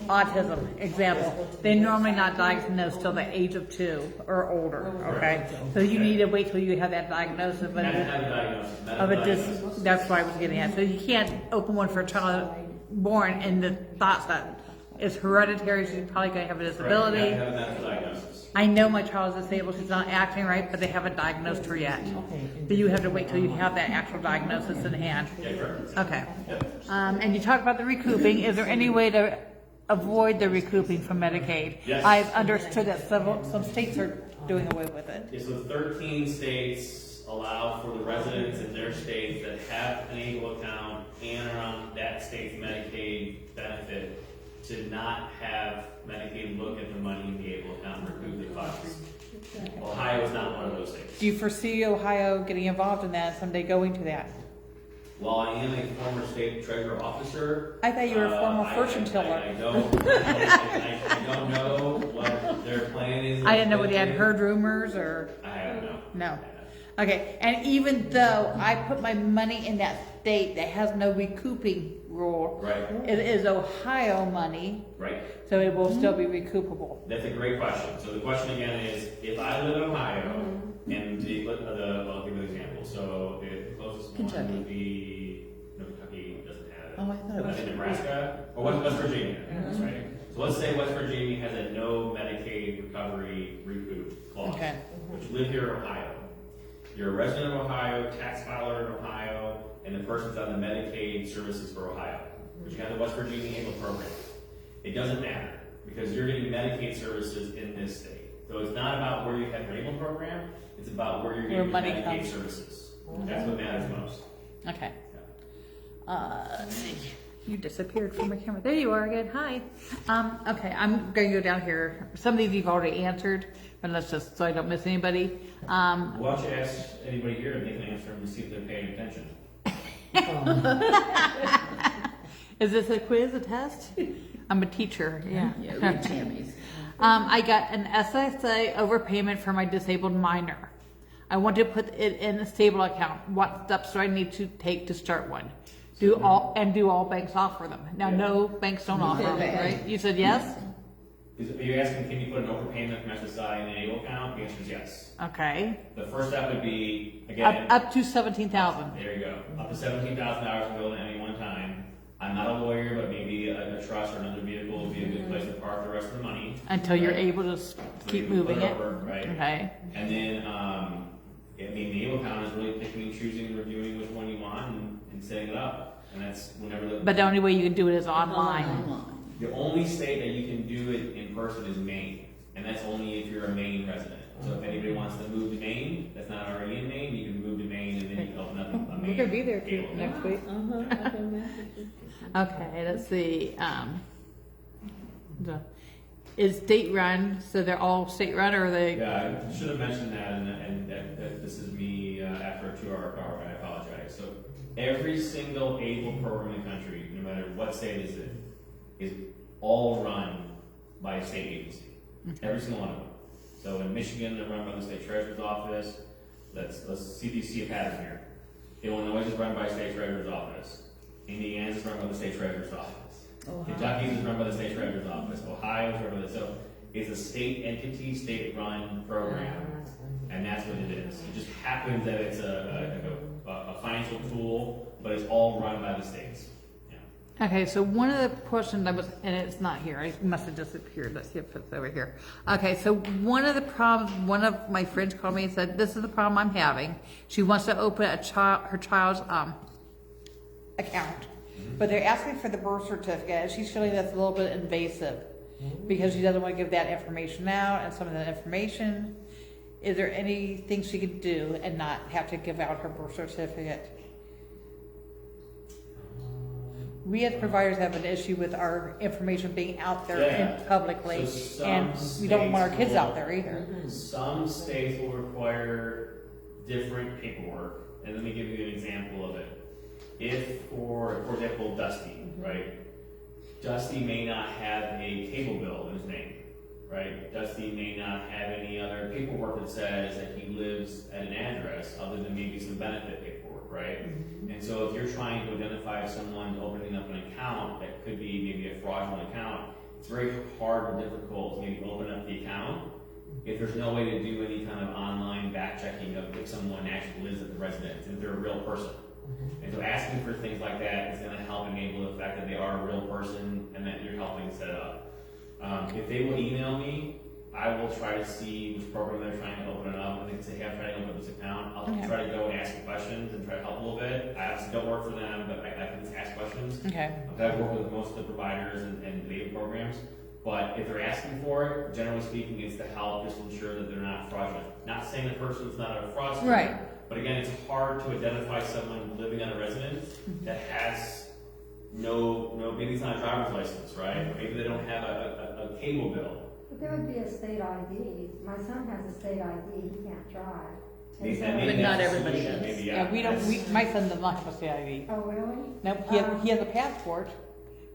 autism, example, they're normally not diagnosed till the age of 2 or older, okay? So you need to wait till you have that diagnosis of Have to a, have a diagnosis. of a diagnosis. that's what I was getting at. So you can't open one for a child born in the thoughts that it's hereditary, she's probably gonna have a Correct. disability. You have to have a medical diagnosis. I know my child is disabled, she's not acting right, but they haven't diagnosed her yet. But you have to wait till you have that actual diagnosis in hand. Yeah, correct. Okay. Yep. And you talked about the recouping. Is there any way to avoid the recouping from Medicaid? Yes. I've understood that some states are doing away with it. Yeah, so 13 states allow for the residents in their states that have an ABLE account and are on that state's Medicaid benefit to not have Medicaid look at the money in the ABLE account and recoup the funds. Ohio is not one of those states. Do you foresee Ohio getting involved in that, someday going to that? while I am a former state treasurer officer. I thought you were a former fortune I teller. don't know what their plan is. I didn't know whether you had heard rumors or, I don't know. no. Okay, and even though I put my money in that state that has no recouping rule, Right, it is Ohio money, right. so it will still be recoupable. That's a great question. So the question again is, if I live in Ohio, and I'll give you an example. So the closest one Kentucky. would be, no, Kentucky doesn't have it. Oh, I thought it I was. think Nebraska, or West Virginia, that's right. So let's say West Virginia has a no Medicaid recovery recoup clause, Okay. which live here in Ohio. You're a resident of Ohio, tax filer in Ohio, and the person's on the Medicaid services for Ohio, but you have the West Virginia ABLE program. It doesn't matter, because you're getting Medicaid services in this state. So it's not about where you have your ABLE program, it's about where you're getting your money Medicaid comes. services. That's what matters most. Okay. You disappeared from my camera. There you are again. Hi. Okay, I'm going to go down here. Some of these you've already answered, but let's just, so I don't miss anybody. Why don't you ask anybody here and they can answer them to see if they're paying attention? Is this a quiz, a test? I'm a teacher, yeah. Yeah, read Tammy's. I got an SSI overpayment for my disabled minor. I want to put it in a stable account. What steps do I need to take to start one? Do all banks offer them? Now, Yeah. no banks don't offer them, right? You said yes? Are you asking, can you put an overpayment from SSI in an ABLE account? The answer is yes. Okay. The first step would be, again, Up to 17,000. there you go. Up to $17,000 can go at any one time. I'm not a lawyer, but maybe a trust or another vehicle would be a good place to park the rest of the money. Until you're Right. able to So keep you can put moving it. over, right? Okay. And then, the ABLE account is really picking and choosing and reviewing which one you want and setting it up. And that's whenever the. But the only way you can do it is online. Online. The only state that you can do it in person is Maine, and that's only if you're a Maine resident. So if anybody wants to move to Maine, that's not already in Maine, you can move to Maine and then you can open up a Maine. We're gonna be there too ABLE next account. week. I can imagine. Okay, let's see. Is state run, so they're all state run, or are they? Yeah, I should have mentioned that, and that this is me after a 2-hour car ride. I apologize. So every single ABLE program in the country, no matter what state it's in, is all run by a state agency. Every single one of them. So in Michigan, they're run by the state treasurer's office. Let's see a pattern here. Illinois is run by state treasurer's office. Indiana is run by the state treasurer's office. Kentucky is run by the state treasurer's office. Ohio is run by the, so it's a state entity, state-run program, and that's what it is. It just happens that it's a financial tool, but it's all run by the states. Yeah. Okay, so one of the questions I was, and it's not here, I must have disappeared. Let's see if it's over here. Okay, so one of the problems, one of my friends called me and said, this is the problem I'm having. She wants to open her child's account, but they're asking for the birth certificate, and she's feeling that's a little bit invasive because she doesn't want to give that information out and some of that information. Is there anything she could do and not have to give out her birth certificate? We as providers have an issue with our information being out there Yeah. publicly, So some and we don't want our states kids will- out there either. Some states will require different paperwork, and let me give you an example of it. If, for example, Dusty, right? Dusty may not have a cable bill in his name, right? Dusty may not have any other paperwork that says that he lives at an address other than maybe some benefit paperwork, right? And so if you're trying to identify someone opening up an account that could be maybe a fraudulent account, it's very hard or difficult to maybe open up the account if there's no way to do any kind of online back checking of if someone actually lives at the residence, if they're a real person. And so asking for things like that is going to help enable the fact that they are a real person and that you're helping set up. If they will email me, I will try to see which program they're trying to open it up, and they can say, hey, I'm trying to open this account. I'll Okay. try to go and ask questions and try to help a little bit. I obviously don't work for them, but I can just ask questions. Okay. I've worked with most of the providers and data programs, but if they're asking for it, generally speaking, it's to help just ensure that they're not fraudulent. Not saying the person's not a fraudster, Right. but again, it's hard to identify someone living on a residence that has no, maybe it's not a driver's license, right? Or maybe they don't have a cable bill. But there would be a state ID. My son has a state ID, he can't drive. Maybe so- that's But not the everybody solution, does. maybe, Yeah, we don't, That's- my son does not have a state ID. Oh, really? Nope, he has a passport,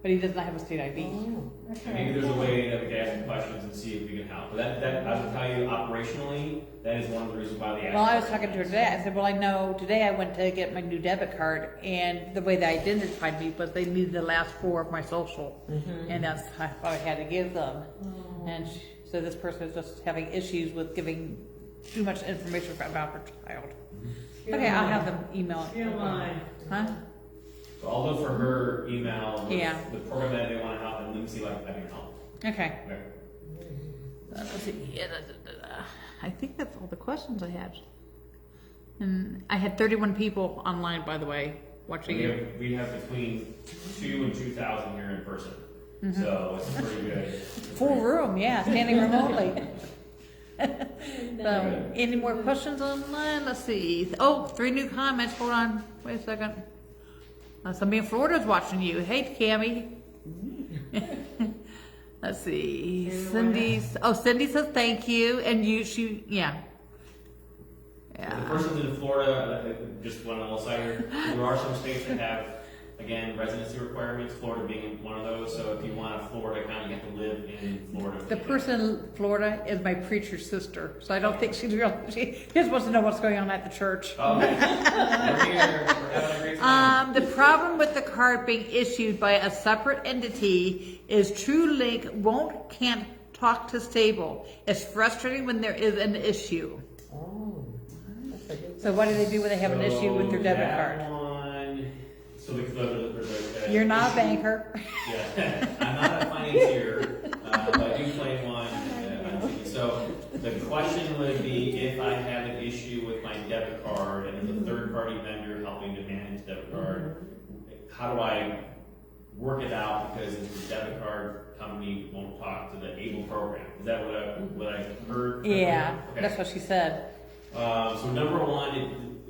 but he does not have a state ID. Oh. And maybe there's a way that we can ask some questions and see if we can help. But that I will tell you, operationally, that is one of the reasons why the. Well, I was talking to her today, I said, well, I know, today I went to get my new debit card, and the way they identified me was they needed the last 4 of my social, and that's what I had to give them. And so this person is just having issues with giving too much information about her child. Okay, I'll have them email it. Get in line. Huh? So I'll look for her email with Yeah. the program that they want to help, and let me see if I can help. Okay. Okay. Let's see. Yeah, I think that's all the questions I had. And I had 31 people online, by the way, watching you. We have between 2 and 2,000 here in person, so it's pretty good. Full room, yeah, standing remotely. So, any more questions online? Let's see. Oh, 3 new comments. Hold on. Wait a second. Somebody in Florida's watching you. Hey, Cammie. Let's see. Cindy says thank you. And yeah. The Yeah. person's in Florida, just one little side here. There are some states that have, again, residency requirements, Florida being one of those. So if you want a Florida account, you have to live in Florida. The person in Florida is my preacher's sister, so I don't think she's real. She just wants to know what's going on at the church. Oh, okay. We're here. We're having a great time. The problem with the card being issued by a separate entity is can't talk to Stable. It's frustrating when there is an issue. Oh. That's a good. So what do they do when they have an issue with their debit that card? One, so the You're not a banker. Yeah, I'm not a financier, but I do play one. So the question would be if I have an issue with my debit card and there's a third-party vendor helping to manage the debit card, how do I work it out because the debit card company won't talk to the ABLE program? Is that what I heard? Yeah, Okay. that's what she said. So number one,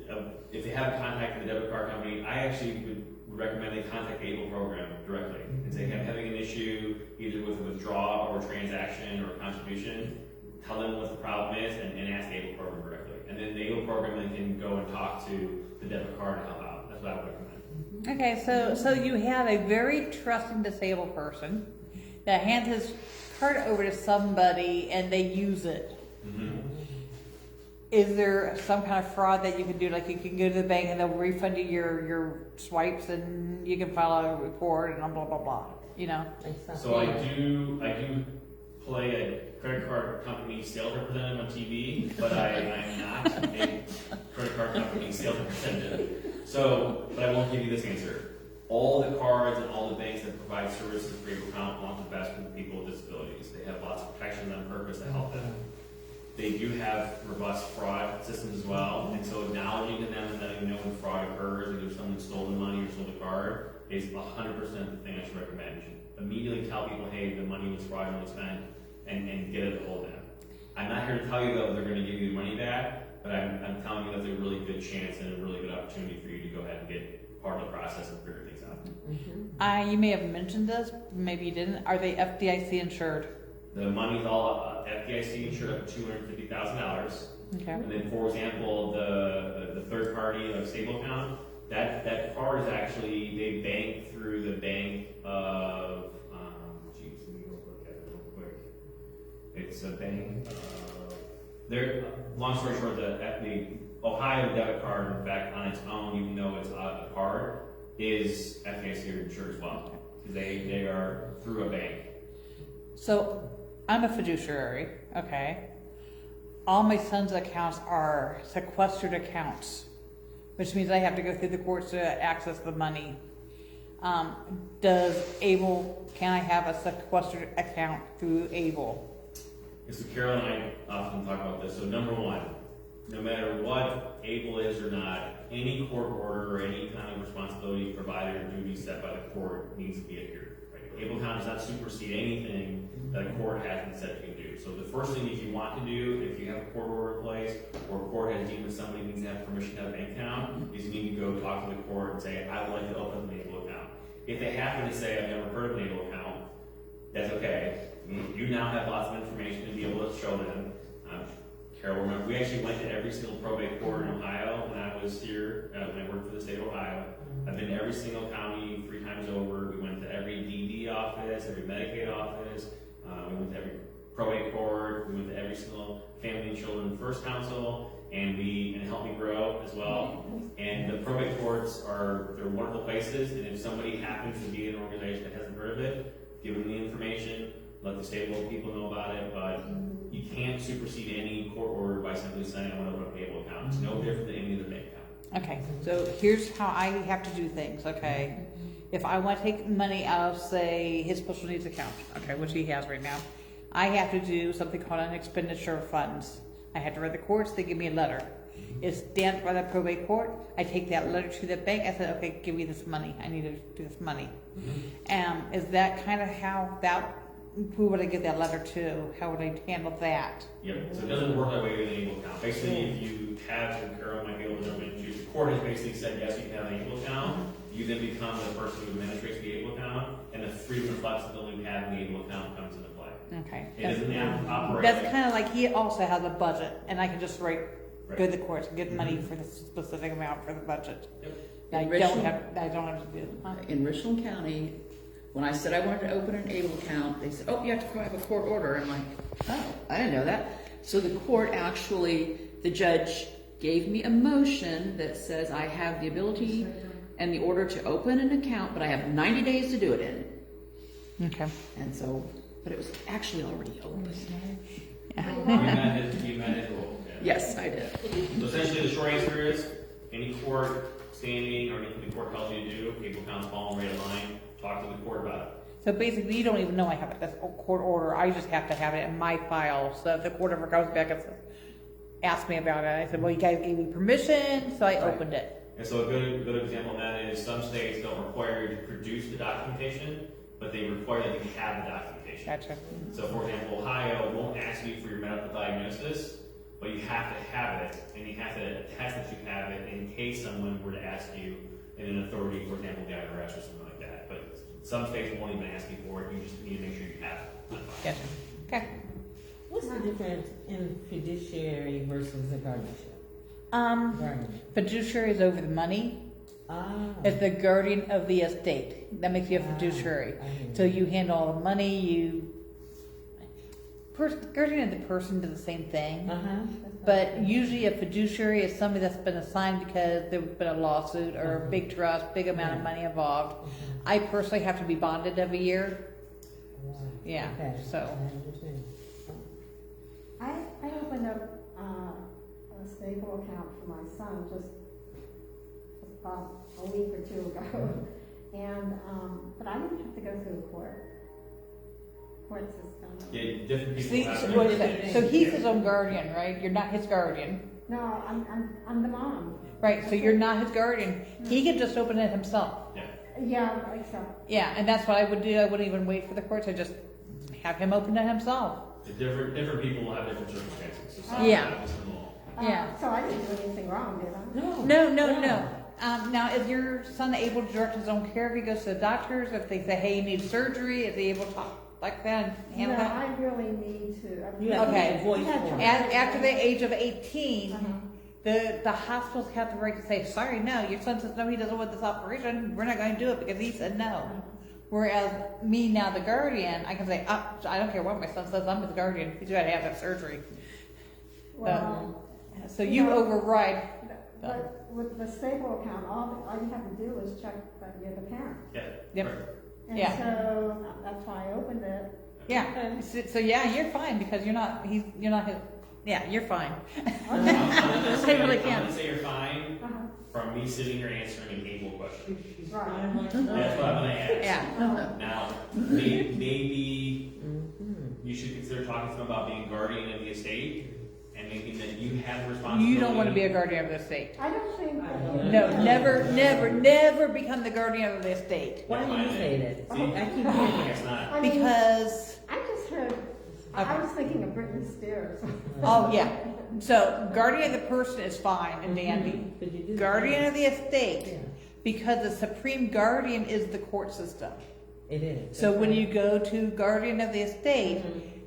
if they have contact with the debit card company, I actually would recommend they contact the ABLE program directly and say, I'm having an issue either with a withdrawal or a transaction or a contribution. Tell them what the problem is and ask the ABLE program directly. And then the ABLE program then can go and talk to the debit card and help out. That's what I would recommend. Okay, so you have a very trusting disabled person that hands his card over to somebody and they use it. Is there some kind of fraud that you can do? Like you can go to the bank and they'll refund you your swipes and you can file a report and blah blah blah. You know. So I do play a credit card company sales representative on TV, but I am not a credit card company sales representative. So, but I won't give you this answer. All the cards and all the banks that provide services for your account want the best for the people with disabilities. They have lots of protections on purpose to help them. They do have robust fraud systems as well, and so acknowledging to them and letting them know when fraud occurs, either someone stole the money or stole the card, is 100% the thing I should recommend. You should immediately tell people, hey, the money was fraudulently spent, and get it a hold of them. I'm not here to tell you that they're going to give you the money back, but I'm telling you that there's a really good chance and a really good opportunity for you to go ahead and get part of the process and figure things out. You may have mentioned this, maybe you didn't. Are they FDIC insured? The money's all FDIC insured up to $250,000. Okay. And then, for example, the third party like stable account, that card is actually they bank through the bank of let me go look at it real quick. It's a bank. Long story short, the Ohio debit card, in fact, on its own, even though it's a card, is FDIC insured as well because they are through a bank. So I'm a fiduciary, okay? All my son's accounts are sequestered accounts, which means I have to go through the courts to access the money. Can I have a sequestered account through ABLE? So Carol and I often talk about this. So number one, no matter what ABLE is or not, any court order or any kind of responsibility provided or duty set by the court needs to be adhered. Right? ABLE account does not supersede anything that a court hasn't said you can do. So the first thing if you want to do, if you have a court order in place, or a court has deemed that somebody needs to have permission to have a bank account, is you need to go talk to the court and say, I would like to open an ABLE account. If they happen to say, I've never heard of an ABLE account, that's okay. You now have lots of information to be able to show them. Carol, remember, we actually went to every single probate court in Ohio when I was here, when I worked for the state of Ohio. I've been to every single county 3 times over. We went to every DD office, every Medicaid office. We went to every probate court. We went to every single Family and Children First Council, and Help Me Grow as well. And the probate courts they're wonderful places. And if somebody happens to be in an organization that hasn't heard of it, give them the information. Let the state and local people know about it. But you can't supersede any court order by simply saying I want to open a payable account. It's no different than any other bank account. Okay, so here's how I have to do things, okay? If I want to take money out of, say, his special needs account, okay, which he has right now, I have to do something called an expenditure of funds. I have to write the courts, they give me a letter. It's stamped by the probate court. I take that letter to the bank. I said, okay, give me this money. I need to do this money. Is that kind of how who would I give that letter to? How would I handle that? Yep, so it doesn't work that way with an able account. Basically, if you have, and Carol might be able to jump into, the court has basically said, yes, you can have an able account. You then become the person who administrates the able account, and the freedom and flexibility you have in the able account comes into play. Okay. It doesn't operate. That's kind of like he also has a budget, and I can just go to the courts and get money for the specific amount for the budget. Yep. I don't have to do it. Huh? In Richland County, when I said I wanted to open an able account, they said, oh, you have to have a court order. I'm like, oh, I didn't know that. So the court the judge gave me a motion that says I have the ability and the order to open an account, but I have 90 days to do it in. Okay. And so, but it was actually already open. You met his rule. Yeah. Yes, I did. So essentially, the short answer is any court standing or anything the court tells you to do, able accounts fall right in line. Talk to the court about it. So basically, you don't even know I have it. That's a court order. I just have to have it in my file. So if the court ever comes back and says, ask me about it, I said, well, you guys gave me permission, so I opened it. And so a good example of that is some states don't require you to produce the documentation, but they require that you have the documentation. Gotcha. So for example, Ohio won't ask you for your medical diagnosis, but you have to have it, and you have to attest that you have it in case someone were to ask you in an authority, for example, the IRS or something like that. But some states won't even ask you for it. You just need to make sure you have it. Gotcha. Okay. What's the difference in fiduciary versus a guardianship? Guardian. Fiduciary is over the money. It's the guardian of the estate. That makes you a fiduciary. So you handle all the money. Guardian and the person do the same thing. But usually a fiduciary is somebody that's been assigned because there's been a lawsuit or a big trust, big amount of money involved. I personally have to be bonded every year. Yeah. Okay. So. I opened up a stable account for my son just about a week or 2 ago, and but I didn't have to go through the court system. Yeah, different people See, have what is that? So he's his own guardian, right? You're not his guardian. No, I'm the mom. Right, so you're not his guardian. He can just open it himself. Yeah. Yeah, like so. Yeah, and that's what I would do. I wouldn't even wait for the courts. I just have him open it himself. Different people will have different circumstances. So some Yeah. have different law. Yeah. So I didn't do anything wrong, did I? No. Now, is your son able to direct his own care if he goes to the doctors? If they say, hey, you need surgery, is he able to talk like that and handle No, that? I really need to. You have to Okay. have a voice Yeah. for it. After the age of 18, Uh-huh. the hospitals have the right to say, sorry, no, your son says no, he doesn't want this operation. We're not going to do it because he said no. Whereas me now, the guardian, I can say, I don't care what my son says, I'm his guardian. He's got to have that surgery. Well, So you override. but with the stable account, all you have to do is check that you're the parent. Yeah. Yep. Perfect. And Yeah. so that's why I opened it. Yeah. So yeah, you're fine because you're not his. Yeah, you're fine. I'm gonna say really you're fine Uh-huh. from me sitting here answering an able question. Right. That's what I'm gonna ask. Yeah. Now, maybe you should consider talking to them about being guardian of the estate and making that you have the responsibility. You don't want to be a guardian of the estate. I don't think. No, never become the guardian of the estate. Why do you say that? See? I keep hearing It's it. not. I mean, Because I just heard. I was thinking of Britney Spears. oh yeah, so guardian of the person is fine and dandy. But you do Guardian of the estate, Yeah. because the supreme guardian is the court system. It is. So when you go to guardian of the estate,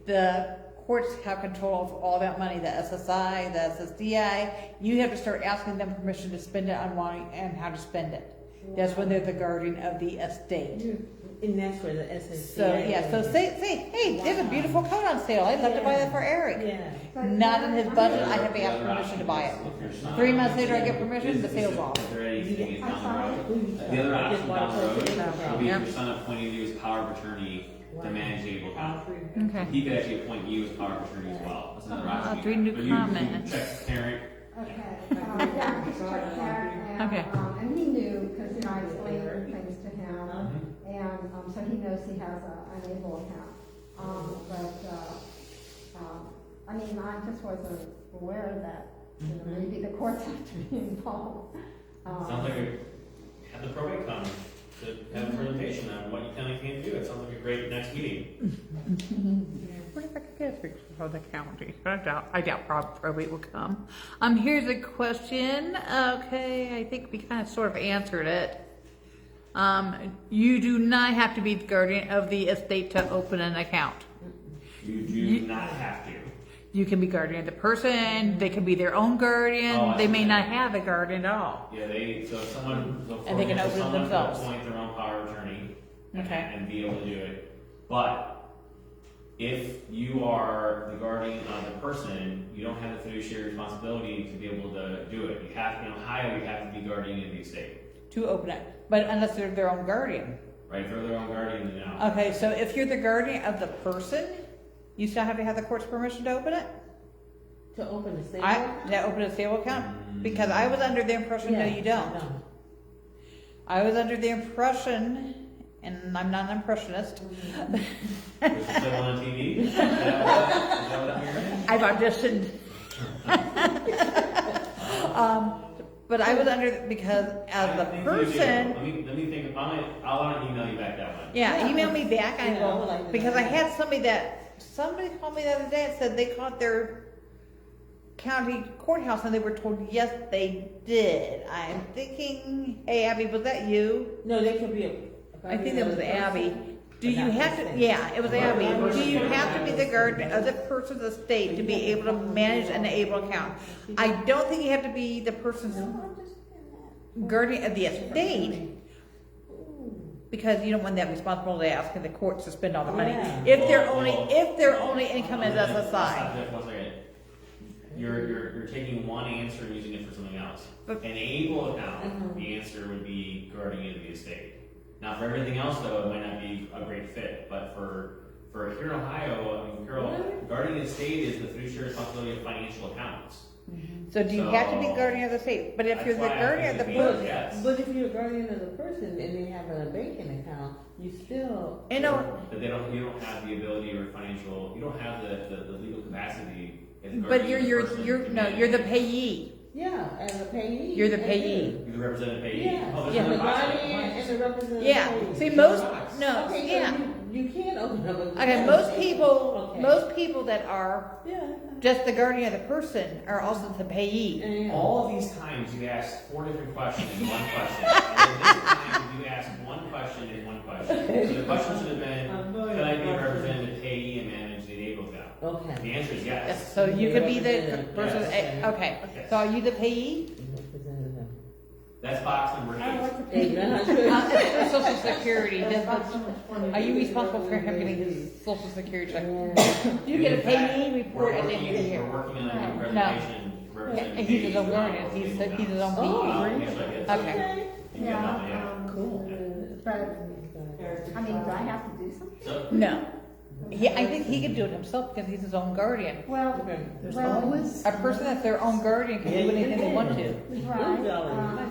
the courts have control of all that money, the SSI, the SSDI. You have to start asking them permission to spend it on why and how to spend it. That's when they're the guardian of the estate. And that's where the SSDI. So, yeah, so say, hey, there's a beautiful coat on sale. I'd love to buy that for Eric. Yeah. Not in his budget, I have to ask permission to buy it. 3 months later, I get permission, the sale's off. Is there anything down the road? The other option down the road would be if your son appointed you as power of attorney to manage the able account. Okay. He could actually appoint you as power of attorney as well. That's another option. I'll read new But you comments. check the parent. Okay, yeah, he's checked that, and, Okay. And he knew, because, I explained things to him, and, so he knows he has an able account. I mean, I just wasn't aware that, maybe the courts have to be involved. Sounds like have the probate come to have a presentation on what you can and can't do. It sounds like a great next meeting. What if I could get a picture of the county? I doubt probate will come. Here's a question. Okay, I think we kind of sort of answered it. You do not have to be the guardian of the estate to open an account. You do not have to. You can be guardian of the person. They can be their own guardian. Oh, I They may see. not have a guardian at all. Yeah, so if someone, so for And they can example, open it someone themselves. could appoint their own power of attorney Okay. and be able to do it. But if you are the guardian of the person, you don't have the fiduciary responsibility to be able to do it. You have, in Ohio, you have to be guardian of the estate, To open it, but unless they're their own guardian. right? If they're their own guardian, then no. Okay, so if you're the guardian of the person, you still have to have the court's permission to open it? To open the sale. To open a sale account? Because I was under the impression, no, you don't. No. I was under the impression, and I'm not an impressionist, Was it still on TV? Is that what I'm hearing? I've auditioned. But I was under, because as the I think person, Let me think. I want to email you back that one. yeah, email me back, I Yeah, I would will, like to because know. I had somebody called me the other day and said they caught their county courthouse and they were told, yes, they did. I'm thinking, hey, Abby, was that you? No, they could be a. I think that was Abby. Do but you not have the to, same. yeah, it was Abby. Do you have to be the guardian of the person's estate to be able to manage an able account? I don't think you have to be the person's guardian of the estate, because you don't want that responsibility of asking the courts to spend all the money. Yeah. If their only income is SSI. One second. You're taking one answer and using it for something else. But- An able account, the answer would be guardian of the estate. Now, for everything else, though, it might not be a great fit. But for here in Ohio, I mean, guardian of the estate is the fiduciary responsibility of financial accounts. So do you have to be So- guardian of the estate? But if you're the That's why I guardian of the think it'd be- person, yes. But if you're a guardian of the person and they have a banking account, you still. you know, But you don't have the ability or financial. You don't have the legal capacity. As a but guardian of the person to manage you're the it. payee. Yeah, as a payee. You're the they payee. do. You're the representative payee. Yeah. Oh, there's Yeah. The another box. guardian and the representative. Yeah. payee. See, no, Okay, so yeah. you can open up a. Okay, Okay. most people that are Yeah. just the guardian of the person are also the payee. Yeah. All of these times you asked 4 different questions in one question. And then this time you asked one question in one question. So the question should have been, could I be a representative payee and manage the able account? Okay. The answer is yes. So you could be the person, Yes. okay, so are you the payee? Representative. That's box number 8. 800. Social Security, are you responsible for him getting his social security check? You get a payee report at the end of the We're year. working on a new No. presentation to Yeah, represent and he's his own payees, guardian, not he's able account. his own Oh, payee. Yes, I guess. Okay. You can get that, yeah. Cool. But, I mean, do I have to do something? So, No, I think he could do it himself because he's his own guardian. Well, There's well, always, A person that's their own guardian can do anything they want to. right,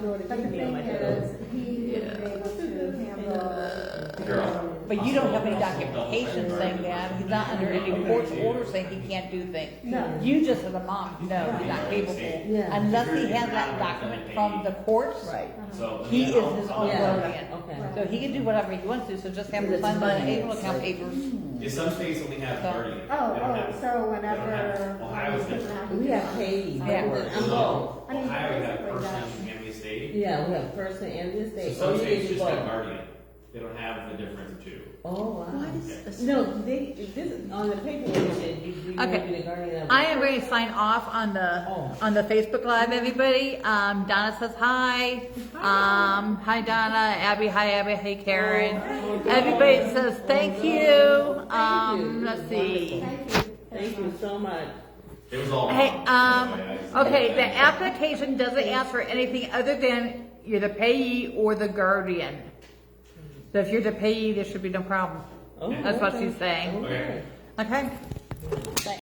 but the thing is, he is able to handle. Girl. But you don't have any documentation saying that. He's not under any court's order saying he can't do things. No. You just as a mom, no, he's not capable. Yeah. Unless he has that document from the courts, right. So he is his own Yeah. guardian. Okay. So he can do whatever he wants to, so just have him sign the able account papers. Yeah, some states only have guardian. They don't Oh, have- so they don't whenever. have- Ohio's different. We have payees. Yeah. I'm So, both. I mean, Ohio, you have basically person that's- and family estate. Yeah, we have person and the So state. some Oh, you states can just do have both. guardian. They don't have the difference too. Oh, wow. Why does No, this, on the paperwork, it said you Okay. would be the guardian of. I am going to sign off on the Facebook Live, everybody. Donna says hi. Hi Donna. Abby, hi Abby. Hey Karen. Everybody says thank you. Let's see. Thank you. Thank you so much. It was all Hey, wrong. okay, the application doesn't ask for anything other than you're the payee or the guardian. So if you're the payee, there should be no problem. Oh, That's what okay. she's saying. Okay. Okay?